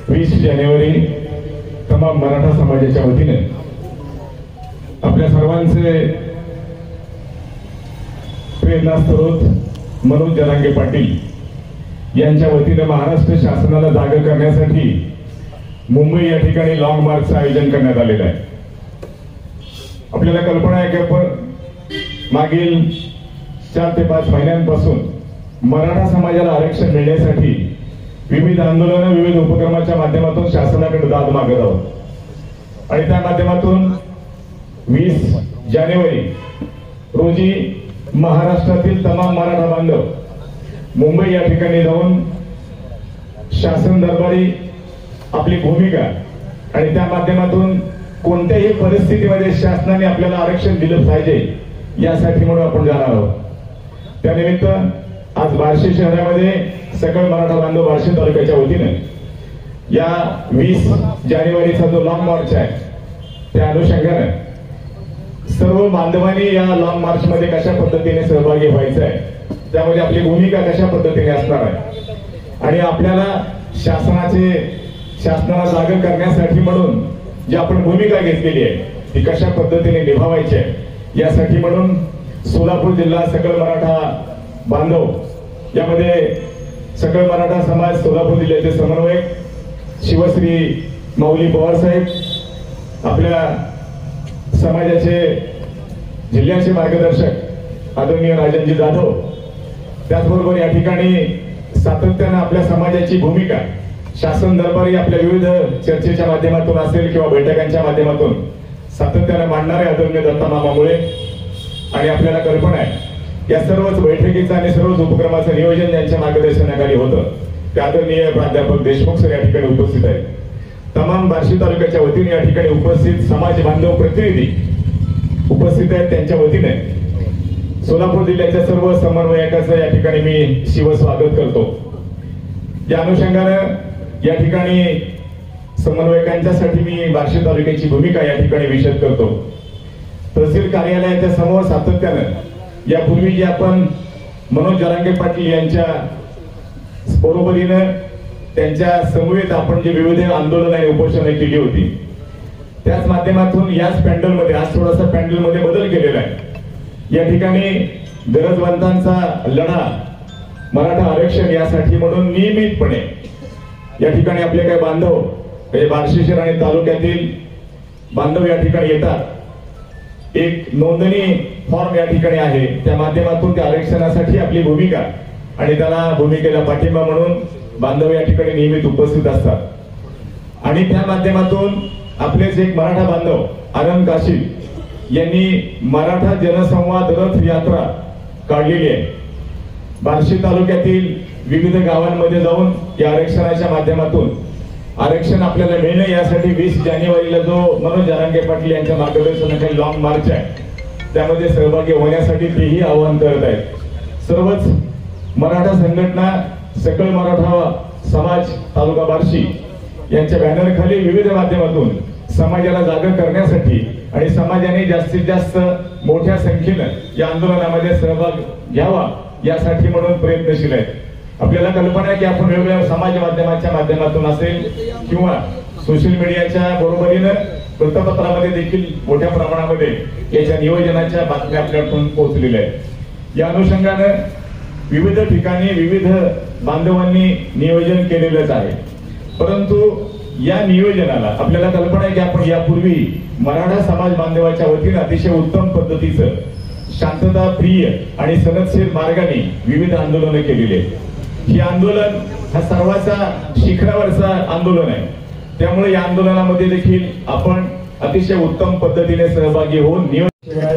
20 जानेवारी तमाम मराठा समाजाच्या वतीने आपल्या सर्वांचे प्रेरणास्रोत मनोज जरांगे पाटील यांच्या वतीने महाराष्ट्र शासनाला जागा करण्यासाठी मुंबई या ठिकाणी लॉंग मार्चचं आयोजन करण्यात आलेलं आहे। आपल्याला कल्पना आहे की आपण मागील 4 ते 5 महिन्यांपासून मराठा समाजाला आरक्षण मिळण्यासाठी विविध आंदोलन विविध उपक्रमाच्या माध्यमातून शासनाकडे दाद मागत आहोत आणि त्या माध्यमातून 20 जानेवारी रोजी महाराष्ट्रातील तमाम मराठा बांधव मुंबई या ठिकाणी जाऊन शासन दरबारी आपली भूमिका आणि त्या माध्यमातून कोणत्याही परिस्थितीमध्ये शासनाने आपल्याला आरक्षण दिलं पाहिजे यासाठी म्हणून आपण जाणार आहोत। त्यानिमित्त आज बार्शी शहरामध्ये सकल मराठा बांधव बार्शी तालुक्याच्या वतीने या 20 जानेवारीचा जो लॉंग मार्च आहे त्या अनुषंगाने सर्व बांधवांनी या लॉंग मार्च मध्ये कशा पद्धतीने सहभागी व्हायचं आहे, त्यामध्ये आपली भूमिका कशा पद्धतीने असणार आहे आणि आपल्याला शासनाला जागा करण्यासाठी म्हणून जी आपण भूमिका घेतलेली आहे ती कशा पद्धतीने निभावायची आहे यासाठी म्हणून सोलापूर जिल्हा सकल मराठा बांधव यामध्ये सकल मराठा समाज सोलापूर जिल्ह्याचे समन्वयक शिवश्री माऊली पवार साहेब, आपल्या समाजाचे जिल्ह्याचे मार्गदर्शक आदरणीय राजनजी जाधव, त्याचबरोबर या ठिकाणी सातत्याने आपल्या समाजाची भूमिका शासन दरबारी आपल्या विविध चर्चेच्या माध्यमातून असेल किंवा बैठकांच्या माध्यमातून सातत्याने मांडणारे आदरणीय दत्ता मामा मुळे आणि आपल्याला कल्पना आहे या सर्वच बैठकीचं आणि सर्वच उपक्रमाचं नियोजन ज्यांच्या मार्गदर्शनाखाली होतं ते आदरणीय प्राध्यापक देशमुख सर या ठिकाणी उपस्थित आहेत। तमाम बार्शी तालुक्याच्या वतीने या ठिकाणी उपस्थित समाज बांधव प्रतिनिधी उपस्थित आहेत, त्यांच्या वतीने सोलापूर जिल्ह्याच्या सर्व समन्वयकांचं या ठिकाणी मी शिवस्वागत करतो। या अनुषंगानं या ठिकाणी समन्वयकांच्यासाठी मी बार्शी तालुक्याची भूमिका या ठिकाणी विशद करतो। तहसील कार्यालयाच्या समोर सातत्यानं यापूर्वी जे आपण मनोज जरांगे पाटील यांच्या बरोबरीनं त्यांच्या समवेत आपण जे विविध आंदोलन आणि उपोषणं केली होती त्याच माध्यमातून याच पॅन्डलमध्ये आज थोडासा पॅन्डलमध्ये बदल केलेला आहे। या ठिकाणी गरजवंतांचा लढा मराठा आरक्षण यासाठी म्हणून नियमितपणे या ठिकाणी आपले काही बांधव म्हणजे बार्शी शहर आणि तालुक्यातील बांधव या ठिकाणी येतात। एक नोंदणी फॉर्म या ठिकाणी आहे, त्या माध्यमातून त्या आरक्षणासाठी आपली भूमिका आणि त्याला भूमिकेला पाठिंबा म्हणून बांधव या ठिकाणी नियमित उपस्थित असतात आणि त्या माध्यमातून आपलेच एक मराठा बांधव आनंद काशील यांनी मराठा जनसंवाद रथ यात्रा काढलेली आहे। बार्शी तालुक्यातील विविध गावांमध्ये जाऊन या आरक्षणाच्या माध्यमातून आरक्षण आपल्याला मिळणे यासाठी 20 जानेवारीला जो मनोज जरांगे पाटील यांच्या मार्गदर्शनाखाली लॉंग मार्च आहे त्यामध्ये सहभागी होण्यासाठी तेही आवाहन करत आहेत। सर्वच मराठा संघटना सकल मराठा समाज तालुका बार्शी यांच्या बॅनरखाली विविध माध्यमातून समाजाला जागा करण्यासाठी आणि समाजाने जास्तीत जास्त मोठ्या संख्येनं या आंदोलनामध्ये सहभाग घ्यावा यासाठी म्हणून प्रयत्नशील आहेत। आपल्याला कल्पना आहे की आपण वेगवेगळ्या समाज माध्यमाच्या माध्यमातून असेल किंवा सोशल मीडियाच्या बरोबरीनं वृत्तपत्रामध्ये देखील मोठ्या प्रमाणामध्ये याच्या नियोजनाच्या बातम्या आपल्याकडून पोहोचलेल्या आहेत। या अनुषंगानं विविध ठिकाणी विविध बांधवांनी नियोजन केलेलंच आहे, परंतु या नियोजनाला आपल्याला कल्पना आहे की आपण यापूर्वी मराठा समाज बांधवाच्या वतीने अतिशय उत्तम पद्धतीचं शांतता प्रिय आणि सनदशीर मार्गाने विविध आंदोलनं केलेली आहेत। हे आंदोलन हा सर्वांचा शिखरावरचा आंदोलन आहे, त्यामुळे या आंदोलनामध्ये देखील आपण अतिशय उत्तम पद्धतीने सहभागी होऊन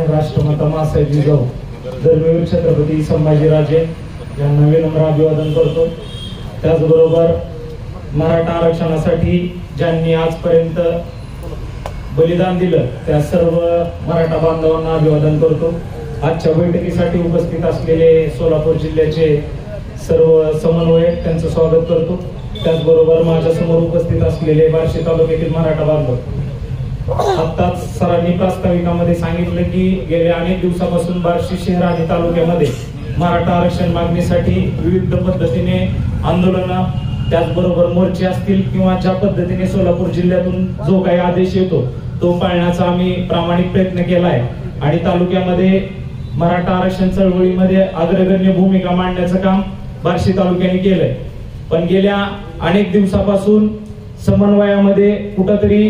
राष्ट्रमाता मासाहेब जिजाऊ धर्मवीर छत्रपती संभाजीराजे यांना विनम्र अभिवादन करतो। त्याचबरोबर मराठा आरक्षणासाठी ज्यांनी आजपर्यंत बलिदान दिलं त्या सर्व मराठा बांधवांना अभिवादन करतो। आजच्या बैठकीसाठी उपस्थित असलेले सोलापूर जिल्ह्याचे सर्व समन्वयक त्यांचं स्वागत करतो। त्याचबरोबर माझ्या समोर उपस्थित असलेले बार्शी तालुक्यातील मराठा बांधव, आत्ताच सरांनी प्रास्ताविकामध्ये सांगितलं की गेल्या अनेक दिवसापासून बार्शी शहर आणि तालुक्यामध्ये मराठा आरक्षण मागणीसाठी विविध पद्धतीने आंदोलन त्याचबरोबर मोर्चे असतील किंवा ज्या पद्धतीने सोलापूर जिल्ह्यातून जो काही आदेश येतो तो पाळण्याचा आम्ही प्रामाणिक प्रयत्न केलाय आणि तालुक्यामध्ये मराठा आरक्षण चळवळीमध्ये अग्रगण्य भूमिका मांडण्याचं काम बार्शी तालुक्याने केलंय. पण गेल्या अनेक दिवसापासून समन्वयामध्ये कुठंतरी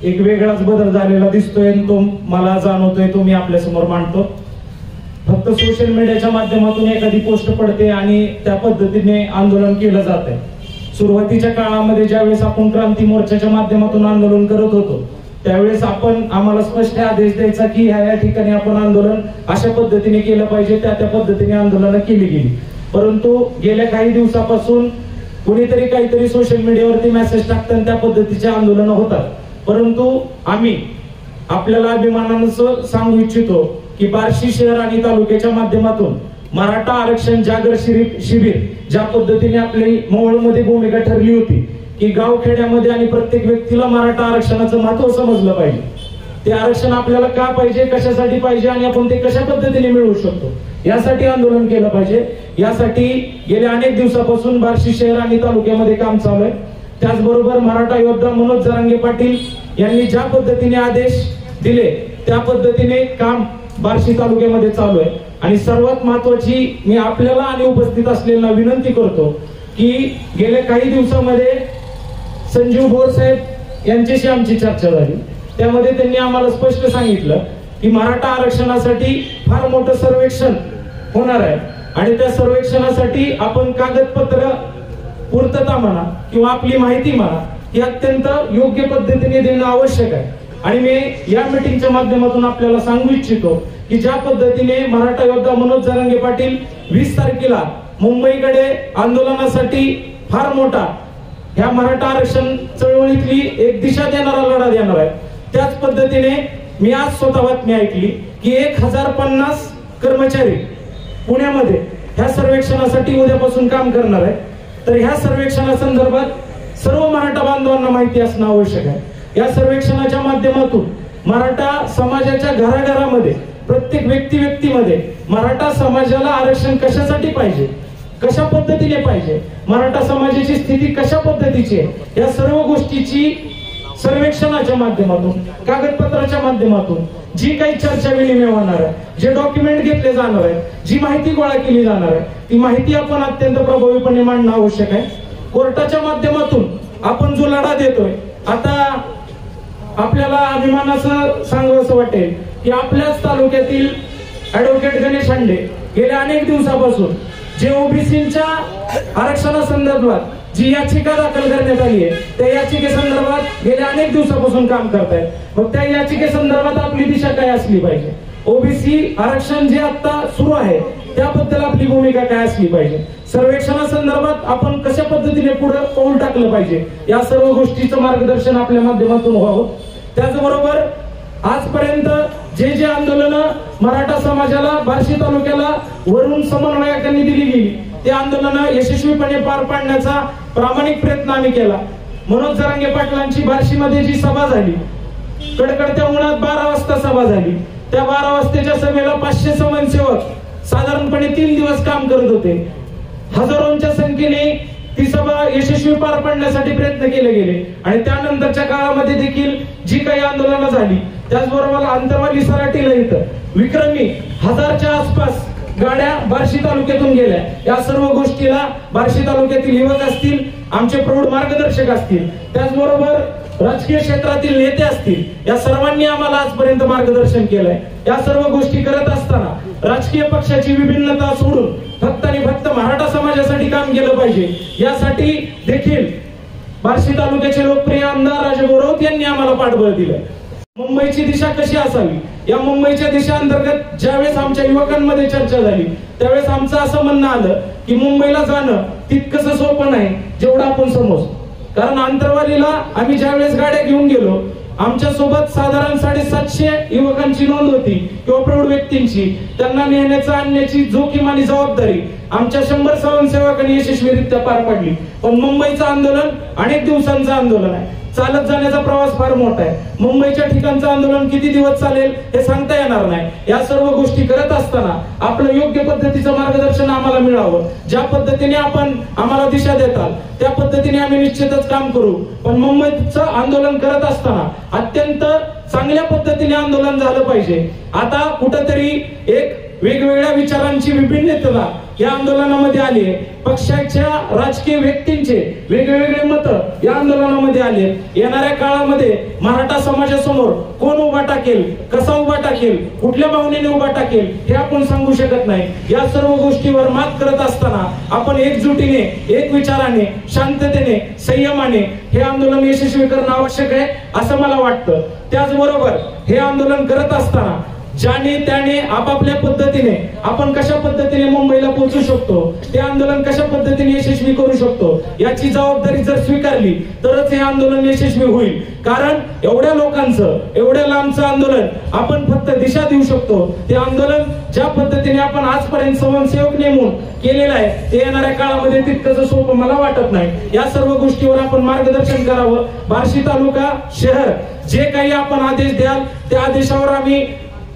एक वेगळाच बदल झालेला दिसतोय, तो मला जाणवतोय, तो मी आपल्या समोर मांडतो. फक्त सोशल मीडियाच्या माध्यमातून एखादी पोस्ट पडते आणि त्या पद्धतीने आंदोलन केलं जात आहे. सुरुवातीच्या काळामध्ये ज्यावेळेस आपण क्रांती मोर्चाच्या माध्यमातून आंदोलन करत होतो त्यावेळेस आम्हाला स्पष्ट आदेश द्यायचा की या ठिकाणी आपण आंदोलन अशा पद्धतीने केलं पाहिजे, त्या पद्धतीने आंदोलन केली गेली. परंतु गेल्या काही दिवसापासून कुणीतरी काहीतरी सोशल मीडियावरती मेसेज टाकतात, त्या पद्धतीचे आंदोलन होतात. परंतु आम्ही आपल्याला अभिमानानं सांगू इच्छितो की बार्शी शहर आणि तालुक्याच्या माध्यमातून मराठा आरक्षण जागर शिबिर ज्या पद्धतीने आपली मोहोळमध्ये भूमिका ठरली होती की गावखेड्यामध्ये आणि प्रत्येक व्यक्तीला मराठा आरक्षणाचं महत्व समजलं पाहिजे, ते आरक्षण आपल्याला का पाहिजे, कशासाठी पाहिजे आणि आपण ते कशा पद्धतीने मिळवू शकतो यासाठी आंदोलन केलं पाहिजे. यासाठी गेल्या अनेक दिवसापासून बार्शी शहर आणि तालुक्यामध्ये काम चालू आहे. त्याचबरोबर मराठा योद्धा मनोज जरांगे पाटील यांनी ज्या पद्धतीने आदेश दिले त्या पद्धतीने काम बार्शी तालुक्यामध्ये चालू आहे. आणि सर्वात महत्वाची मी आपल्याला आणि उपस्थित असलेल्यांना विनंती करतो की गेल्या काही दिवसामध्ये संजीव भोर साहेब यांच्याशी आमची चर्चा झाली. त्यामध्ये त्यांनी आम्हाला स्पष्ट सांगितलं की मराठा आरक्षणासाठी फार मोठं सर्वेक्षण होणार आहे आणि त्या सर्वेक्षणासाठी आपण कागदपत्र पूर्तता म्हणा किंवा आपली माहिती म्हणा ही अत्यंत योग्य पद्धतीने देणं आवश्यक आहे. आणि मी या मीटिंगच्या माध्यमातून आपल्याला सांगू इच्छितो की ज्या पद्धतीने मराठा योद्धा मनोज जरांगे पाटील 20 तारखेला मुंबईकडे आंदोलनासाठी फार मोठा ह्या मराठा आरक्षण चळवळीतली एक दिशा देणारा लढा देणार आहे, त्याच पद्धतीने मी आज स्वतः बातमी ऐकली की 1050 कर्मचारी पुण्यामध्ये ह्या सर्वेक्षणासाठी उद्यापासून काम करणार आहे. तर ह्या सर्वेक्षणासंदर्भात सर्व मराठा बांधवांना माहिती असणं आवश्यक आहे. या सर्वेक्षणाच्या माध्यमातून मराठा समाजाच्या घराघरामध्ये प्रत्येक व्यक्तीमध्ये मराठा समाजाला आरक्षण कशासाठी पाहिजे, कशा पद्धतीने पाहिजे, मराठा समाजाची स्थिती कशा पद्धतीची आहे या सर्व गोष्टीची सर्वेक्षणाच्या माध्यमातून कागदपत्राच्या माध्यमातून जी काही चर्चा विनिमय होणार आहे, जे डॉक्युमेंट घेतले जाणार आहे, जी माहिती गोळा केली जाणार आहे ती माहिती आपण अत्यंत प्रभावीपणे मांडणं आवश्यक आहे. कोर्टाच्या माध्यमातून आपण जो लढा देतोय, आता आपल्याला अभिमानाचं सांगावंसं वाटेल की आपल्याच तालुक्यातील ऍडव्होकेट गणेश हांडे गेल्या अनेक दिवसापासून जे ओबीसीच्या आरक्षणासंदर्भात जी याचिका दाखल करण्यात आली आहे त्या याचिकेसंदर्भात गेल्या अनेक दिवसापासून काम करतायत. मग त्या याचिकेसंदर्भात आपली दिशा काय असली पाहिजे, ओबीसी आरक्षण जे आता सुरू आहे त्याबद्दल आपली भूमिका काय असली पाहिजे, सर्वेक्षणासंदर्भात आपण कशा पद्धतीने पुढे पाऊल टाकलं पाहिजे या सर्व गोष्टीचं मार्गदर्शन आपल्या माध्यमातून व्हावं. त्याचबरोबर आजपर्यंत जे आंदोलन मराठा समाजाला बार्शी तालुक्याला वरून समन्वयकांनी दिली गेली ते आंदोलन यशस्वीपणे पार पाडण्याचा प्रामाणिक प्रयत्न आम्ही केला. मनोज जरांगे पाटलांची बार्शीमध्ये जी सभा झाली, कडकडत्या उन्हात 12 वाजता सभा झाली, त्या 12 वाजताच्या सभेला 500 स्वयंसेवक साधारणपणे 3 दिवस काम करत होते. हजारोंच्या संख्येने ती सभा यशस्वी पार पाडण्यासाठी प्रयत्न केले गेले आणि त्यानंतरच्या काळामध्ये देखील जी काही आंदोलनं झाली, त्याचबरोबर आंतरवाली सराटीला इथं विक्रमी 1000च्या आसपास गाड्या बार्शी तालुक्यातून गेल्या. या सर्व गोष्टीला बार्शी तालुक्यातील युवक असतील, आमचे प्रौढ मार्गदर्शक असतील, त्याचबरोबर राजकीय क्षेत्रातील नेते असतील, या सर्वांनी आम्हाला आजपर्यंत मार्गदर्शन केलंय. या सर्व गोष्टी करत असताना राजकीय पक्षाची विभिन्नता सोडून फक्त आणि फक्त मराठा समाजासाठी काम केलं पाहिजे यासाठी देखील बार्शी तालुक्याचे लोकप्रिय आमदार राजभाऊ राऊत यांनी आम्हाला पाठबळ दिलं. मुंबईची दिशा कशी असावी या मुंबईच्या दिशा अंतर्गत ज्यावेळेस आमच्या युवकांमध्ये चर्चा झाली त्यावेळेस आमचं असं म्हणणं आलं की मुंबईला जाणं तितकंसं सोपं नाही जेवढं आपण समजतो. कारण आंतरवालीला आम्ही ज्यावेळेस गाड्या घेऊन गेलो आमच्या सोबत साधारण 750 युवकांची नोंद होती किंवा प्रौढ व्यक्तींची. त्यांना नेण्याचा आणण्याची जोखीम आणि जबाबदारी आमच्या 100 स्वयंसेवकांनी यशस्वीरित्या पार पाडली. पण मुंबईचं आंदोलन अनेक दिवसांचं आंदोलन आहे, चालत जाण्याचा प्रवास फार मोठा आहे. मुंबईच्या ठिकाणचं आंदोलन किती दिवस चालेल हे सांगता येणार नाही. या सर्व गोष्टी करत असताना आपलं योग्य पद्धतीचं मार्गदर्शन आम्हाला मिळावं. ज्या पद्धतीने आपण आम्हाला दिशा देताल त्या पद्धतीने आम्ही निश्चितच काम करू. पण मुंबईचं आंदोलन करत असताना अत्यंत चांगल्या पद्धतीने आंदोलन झालं पाहिजे. आता कुठंतरी एक वेगवेगळ्या विचारांची विभिन्नता या आंदोलनामध्ये आली आहे. पक्षाच्या राजकीय व्यक्तींचे वेगवेगळे मत या आंदोलनामध्ये आले. येणाऱ्या काळामध्ये मराठा समाजासमोर कोण उभा टाकेल, कसा उभा टाकेल, कुठल्या भावनेने उभा टाकेल हे आपण सांगू शकत नाही. या सर्व गोष्टीवर मात करत असताना आपण एकजुटीने, एक विचाराने, शांततेने, संयमाने हे आंदोलन यशस्वी करणं आवश्यक आहे असं मला वाटतं. त्याचबरोबर हे आंदोलन करत असताना ज्याने त्याने आपापल्या पद्धतीने आपण कशा पद्धतीने मुंबईला पोहोचू शकतो, ते आंदोलन कशा पद्धतीने यशस्वी करू शकतो याची जबाबदारी जर स्वीकारली तरच हे आंदोलन यशस्वी होईल. कारण एवढ्या लोकांचं, एवढ्या लांबचं आंदोलन आपण फक्त दिशा देऊ शकतो. ते आंदोलन ज्या पद्धतीने आपण आजपर्यंत स्वयंसेवक नेमून केलेलं आहे ते येणाऱ्या काळामध्ये तितकं सोपं मला वाटत नाही. या सर्व गोष्टीवर आपण मार्गदर्शन करावं. बार्शी तालुका, शहर जे काही आपण आदेश द्याल त्या आदेशावर आम्ही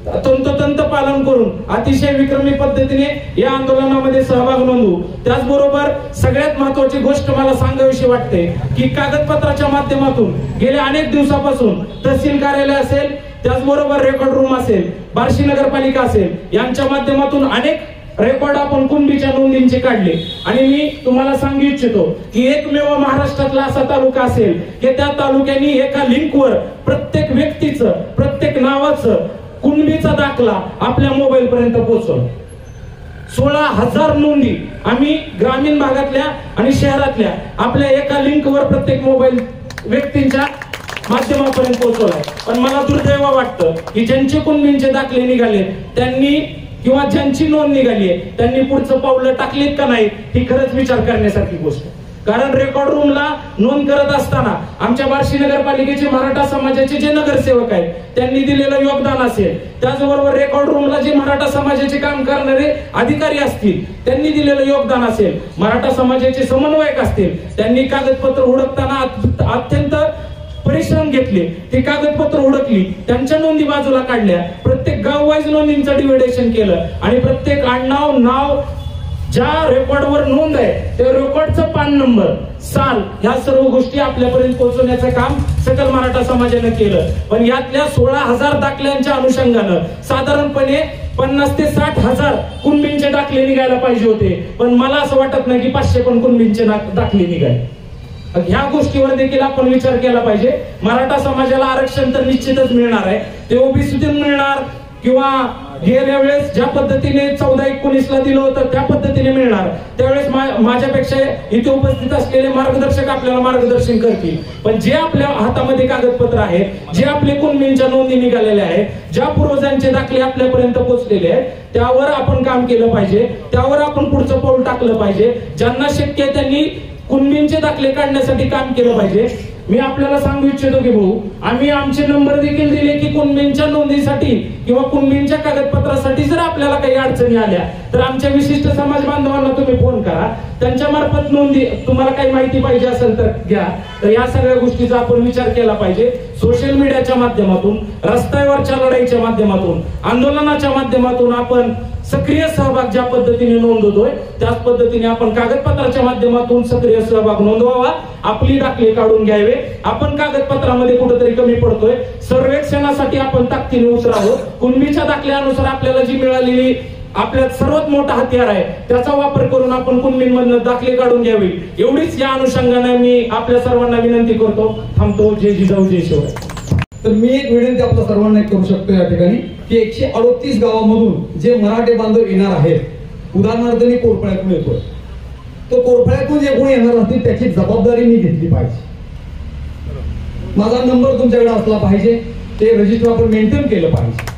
तंतोतंत पालन करून अतिशय विक्रमी पद्धतीने या आंदोलनामध्ये सहभाग नोंदवू. त्याचबरोबर सगळ्यात महत्वाची गोष्ट मला सांगावीशी वाटते की कागदपत्राच्या माध्यमातून गेल्या अनेक दिवसापासून तहसील कार्यालय असेल, त्याचबरोबर रेकॉर्ड रूम असेल, बार्शी नगरपालिका असेल यांच्या माध्यमातून अनेक रेकॉर्ड आपण कुणबीच्या नोंदींचे काढले. आणि मी तुम्हाला सांगू इच्छितो की एकमेव महाराष्ट्रातला असा तालुका असेल की त्या तालुक्याने एका लिंकवर प्रत्येक व्यक्तीचं, प्रत्येक नावाचं कुणबीचा दाखला आपल्या मोबाईल पर्यंत पोहोचवला. 16,000 नोंदी आम्ही ग्रामीण भागातल्या आणि शहरातल्या आपल्या एका लिंकवर प्रत्येक मोबाईल व्यक्तींच्या माध्यमापर्यंत पोहोचवलाय. पण मला दुर्दैव वाटतं की ज्यांचे कुणबींचे दाखले निघाले त्यांनी किंवा ज्यांची नोंद निघाली आहे त्यांनी पुढचं पावलं टाकलीत का नाही ही खरंच विचार करण्यासारखी गोष्ट. कारण रेकॉर्ड रूमला नोंद करत असताना आमच्या बार्शी नगरपालिकेचे मराठा समाजाचे जे नगरसेवक आहेत त्यांनी दिलेलं योगदान असेल, त्याचबरोबर रेकॉर्ड रूमला जे मराठा समाजाचे काम करणारे अधिकारी असतील त्यांनी दिलेलं योगदान असेल, मराठा समाजाचे समन्वयक असतील त्यांनी कागदपत्र हुडकताना अत्यंत परिश्रम घेतले, ते कागदपत्र हुडकली, त्यांच्या नोंदी बाजूला काढल्या, प्रत्येक गाव वाईज नोंदींचं डिव्हिडेशन केलं आणि प्रत्येक आडनाव, नाव, ज्या रेकॉर्डवर नोंद आहे त्या रेकॉर्डचं पान नंबर, साल ह्या सर्व गोष्टी आपल्यापर्यंत पोहोचवण्याचं काम सकल मराठा समाजाने केलं. पण यातल्या 16,000 दाखल्यांच्या अनुषंगानं साधारणपणे 50 ते 60,000 कुणबींचे दाखले निघायला पाहिजे होते. पण मला असं वाटत नाही की 500 पण कुणबींचे दाखले निघाले. ह्या गोष्टीवर देखील आपण विचार केला पाहिजे. मराठा समाजाला आरक्षण तर निश्चितच मिळणार आहे, ते ओबीसीतून मिळणार किंवा गेल्या वेळेस ज्या पद्धतीने 14-19 दिलं होतं त्या पद्धतीने मिळणार. त्यावेळेस माझ्यापेक्षा इथे उपस्थित असलेले मार्गदर्शक आपल्याला मार्गदर्शन करतील. पण जे आपल्या हातामध्ये कागदपत्र आहेत, जे आपले कुणबींच्या नोंदी निघालेल्या आहेत, ज्या पूर्वजांचे दाखले आपल्यापर्यंत पोहोचलेले आहेत त्यावर आपण काम केलं पाहिजे, त्यावर आपण पुढचं पाऊल टाकलं पाहिजे. ज्यांना शक्य आहे त्यांनी कुणबींचे दाखले काढण्यासाठी काम केलं पाहिजे. मी आपल्याला सांगू इच्छितो की भाऊ, आम्ही आमचे नंबर देखील दिले की कुणबींच्या नोंदीसाठी किंवा कुणबींच्या कागदपत्रासाठी जर आपल्याला काही अडचणी आल्या तर आमच्या विशिष्ट समाज बांधवांना तुम्ही फोन करा, त्यांच्या मार्फत नोंदी, तुम्हाला काही माहिती पाहिजे असेल तर घ्या. तर या सगळ्या गोष्टीचा आपण विचार केला पाहिजे. सोशल मीडियाच्या माध्यमातून, रस्त्यावरच्या लढाईच्या माध्यमातून, आंदोलनाच्या माध्यमातून आपण सक्रिय सहभाग ज्या पद्धतीने नोंदवतोय त्याच पद्धतीने आपण कागदपत्राच्या माध्यमातून सक्रिय सहभाग नोंदवावा, आपली दाखले काढून घ्यावे. आपण कागदपत्रामध्ये कुठेतरी कमी पडतोय, सर्वेक्षणासाठी आपण ताकदीने उतरावं. कुणबीच्या दाखल्यानुसार आपल्याला जी मिळालेली आपल्यात सर्वात मोठा हत्यार आहे त्याचा वापर करून आपण कुणबींमधून दाखले काढून घ्यावे. एवढीच या अनुषंगाने मी आपल्या सर्वांना विनंती करतो. थांबतो. जय जिजाऊ, जय शिवराय. तर मी एक विनंती आपल्या सर्वांना करू शकतो या ठिकाणी की 138 गावामधून जे मराठे बांधव येणार आहेत, उदाहरणार्थ मी कोरफळ्यातून येतोय, तो कोरफळ्यातून जे कोणी येणार असतील त्याची जबाबदारी मी घेतली पाहिजे. माझा नंबर तुमच्याकडे असला पाहिजे, ते रजिस्टर आपण मेंटेन केलं पाहिजे.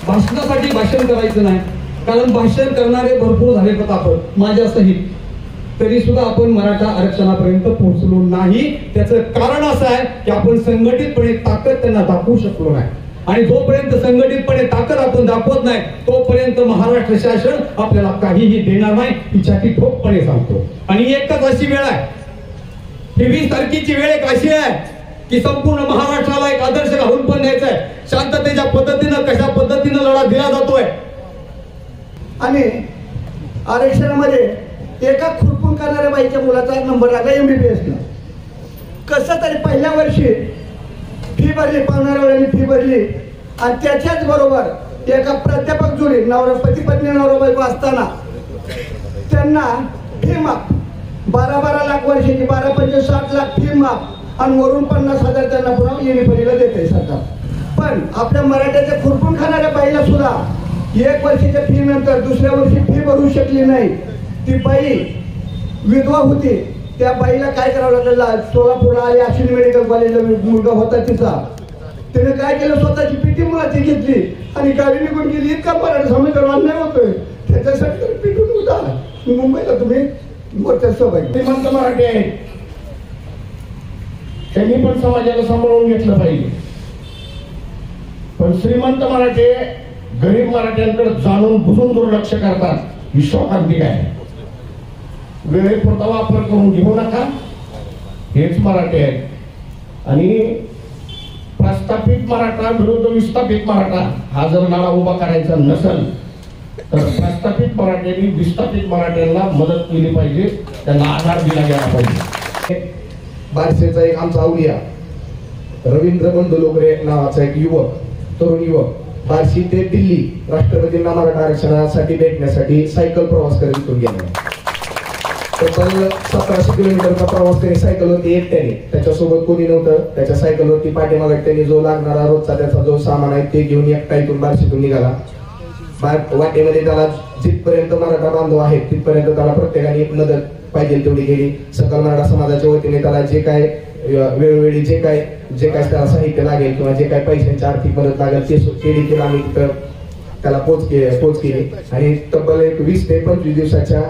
भाषणासाठी भाषण करायचं नाही, कारण भाषण करणारे भरपूर झाले प्रताप माझ्या सहित, तरी सुद्धा आपण मराठा आरक्षणापर्यंत पोहोचलो नाही. त्याचं कारण असं आहे की आपण संघटितपणे ताकद त्यांना दाखवू शकलो नाही. आणि जोपर्यंत संघटितपणे ताकद आपण दाखवत नाही तोपर्यंत महाराष्ट्र शासन आपल्याला काहीही देणार नाही, ही छाती ठोकपणे सांगतो. आणि एकच अशी वेळ आहे ही 20 तारखेची वेळ एक अशी आहे की संपूर्ण महाराष्ट्राला एक आदर्श घालून पण द्यायचा आहे. शांततेच्या पद्धतीनं कशा पद्धतीनं लढा दिला जातोय. आणि आरक्षणामध्ये एका खुरपून करणाऱ्या बाईच्या मुलाचा नंबर आला MBBS ला. कसं तरी पहिल्या वर्षी फी भरली, पावणाऱ्या वेळेने फी भरली आणि त्याच्याच बरोबर एका प्राध्यापक जोडी नवरा पती पत्नी नवरा बायको असताना त्यांना फी माफ 12 लाख वर्षाची 12-5-60 लाख फी माफ आणि वरून 50,000 त्यांना पुन्हा येणीपरीला देते सरकार. पण आपल्या मराठ्याच्या खुरपून खाणाऱ्या बाईला सुद्धा 1 वर्षाच्या फी नंतर दुसऱ्या वर्षी फी भरू शकली नाही. ती बाई विधवा होती. त्या बाईला काय करावं लागलं, सोलापूरला आली अश्विनी मेडिकल कॉलेजला मुलगा होता तिचा. तिने काय केलं, स्वतःची पिटी मुलाची घेतली आणि गाडी निघून गेली. इतका मराठा समाजावर अन्याय होतोय त्याच्यासाठी पिटून होता. मुंबईला तुम्ही मोर्चा सहभागी श्रीमंत मराठी आहेत, त्यांनी पण समाजाला सांभाळून घेतलं पाहिजे. पण श्रीमंत मराठे गरीब मराठ्यांकडे जाणून बुजून दुर्लक्ष करतात. ही शोकांतिक आहे. वेळेपुरता वापर करून घेऊ नका. हेच मराठे आहेत. आणि प्रस्थापित मराठा विरुद्ध विस्थापित मराठा हा जर लढा उभा करायचा नसेल तर प्रस्थापित मराठ्यांनी विस्थापित मराठ्यांना मदत केली पाहिजे, त्यांना आधार दिला गेला पाहिजे. बारशेचा एक आमचा अवलिया रवींद्र बंडोलोकरे नावाचा एक युवक, तरुण युवक बार्शी ते दिल्ली राष्ट्रपतींना मराठा आरक्षणासाठी भेटण्यासाठी सायकल प्रवास करीत इथून गेले. तब्बल 1700 किलोमीटरचा प्रवास त्यांनी सायकलवरती एकट्याने, त्याच्यासोबत कोणी नव्हतं. त्याच्या सायकलवरती पाठीमागे त्यांनी जो लागणारा रोजचा त्याचा जो सामान आहे ते घेऊन एकटा इथून बार्शीतून निघाला. वाटेमध्ये त्याला जिथपर्यंत मराठा बांधव आहेत तिथपर्यंत त्याला प्रत्येकाने एक मदत पाहिजे तेवढी गेली. सकल मराठा समाजाच्या वतीने त्याला जे काय वेळोवेळी जे काय त्याला साहित्य लागेल किंवा जे काय पैशांची आर्थिक मदत लागेल ते देखील आम्ही तिथं त्याला पोच केली. आणि तब्बल एक 20 ते 25 दिवसाच्या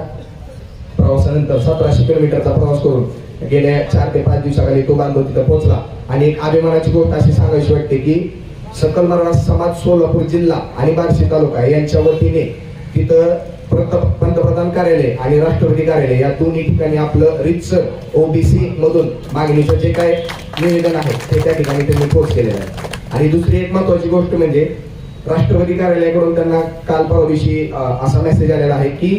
प्रवासानंतर 1700 किलोमीटरचा प्रवास करून गेल्या 4 ते 5 दिवसाखाली तो बांधव तिथं पोहोचला. आणि एक अभिमानाची गोष्ट अशी सांगायची वाटते की सकल मराठा समाज सोलापूर जिल्हा आणि बार्शी तालुका यांच्या वतीने तिथं पंतप्रधान कार्यालय आणि राष्ट्रपती कार्यालय या दोन्ही ठिकाणी आपलं रितसर OBC मधून मागणीचं जे काय निवेदन आहे ते त्या ठिकाणी त्यांनी पोच केलेलं आहे. आणि दुसरी एक महत्वाची गोष्ट म्हणजे राष्ट्रपती कार्यालयाकडून त्यांना काल परवा दिवशी असा मेसेज आलेला आहे की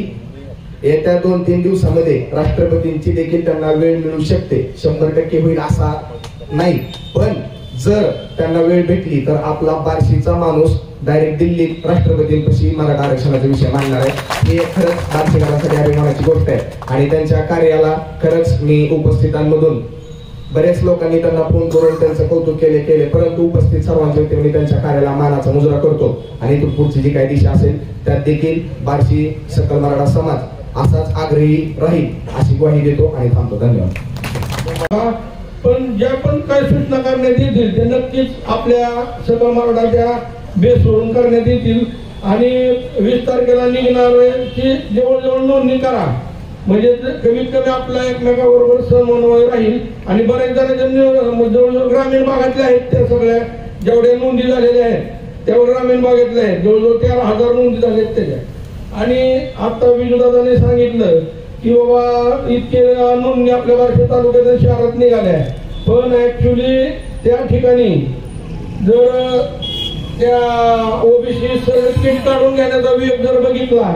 येत्या 2-3 दिवसामध्ये राष्ट्रपतींची देखील त्यांना वेळ मिळू शकते. 100% होईल असा नाही, पण जर त्यांना वेळ भेटली तर आपला बार्शीचा माणूस डायरेक्ट दिल्लीत राष्ट्रपतींपाशी मराठा आरक्षणाचा विषय मांडणार आहे. हे खरंच बार्शीकरांसाठी अभिमानाची गोष्ट आहे. आणि त्यांच्या कार्याला खरंच मी उपस्थितांमधून बरेच लोकांनी त्यांना फोन करून त्यांचं कौतुक केले, परंतु उपस्थित सर्वांच्या वतीने मी त्यांच्या कार्याला मानाचा मुजरा करतो. आणि इथून पुढची जी काही दिशा असेल त्यात देखील बार्शी सकल मराठा समाज असाच आग्रही राहील अशी ग्वाही देतो आणि थांबतो. धन्यवाद. पण ज्या पण काय सूचना करण्यात येतील ते नक्कीच आपल्या सकल मराठाच्या बेसवरून करण्यात येतील. आणि 20 तारखेला निघणाऱ्याची जवळजवळ नोंदणी करा, म्हणजे कमीत कमी आपला एकमेकाबरोबर समन्वय राहील. आणि बऱ्याच जणांच्या जवळजवळ ग्रामीण भागातल्या आहेत त्या सगळ्या जेवढ्या नोंदी झालेल्या आहेत तेवढ्या ग्रामीण भागातल्या आहेत. जवळजवळ 13,000 नोंदी झाल्या त्याच्या. आणि आता विजूदादाने सांगितलं की बाबा इतके नोंदणी आपल्या बार्शी तालुक्यात शहरात निघाल्या, पण ऍक्च्युली त्या ठिकाणी जर त्या OBC सर्टिफिकेट काढून घेण्याचा वेग जर बघितला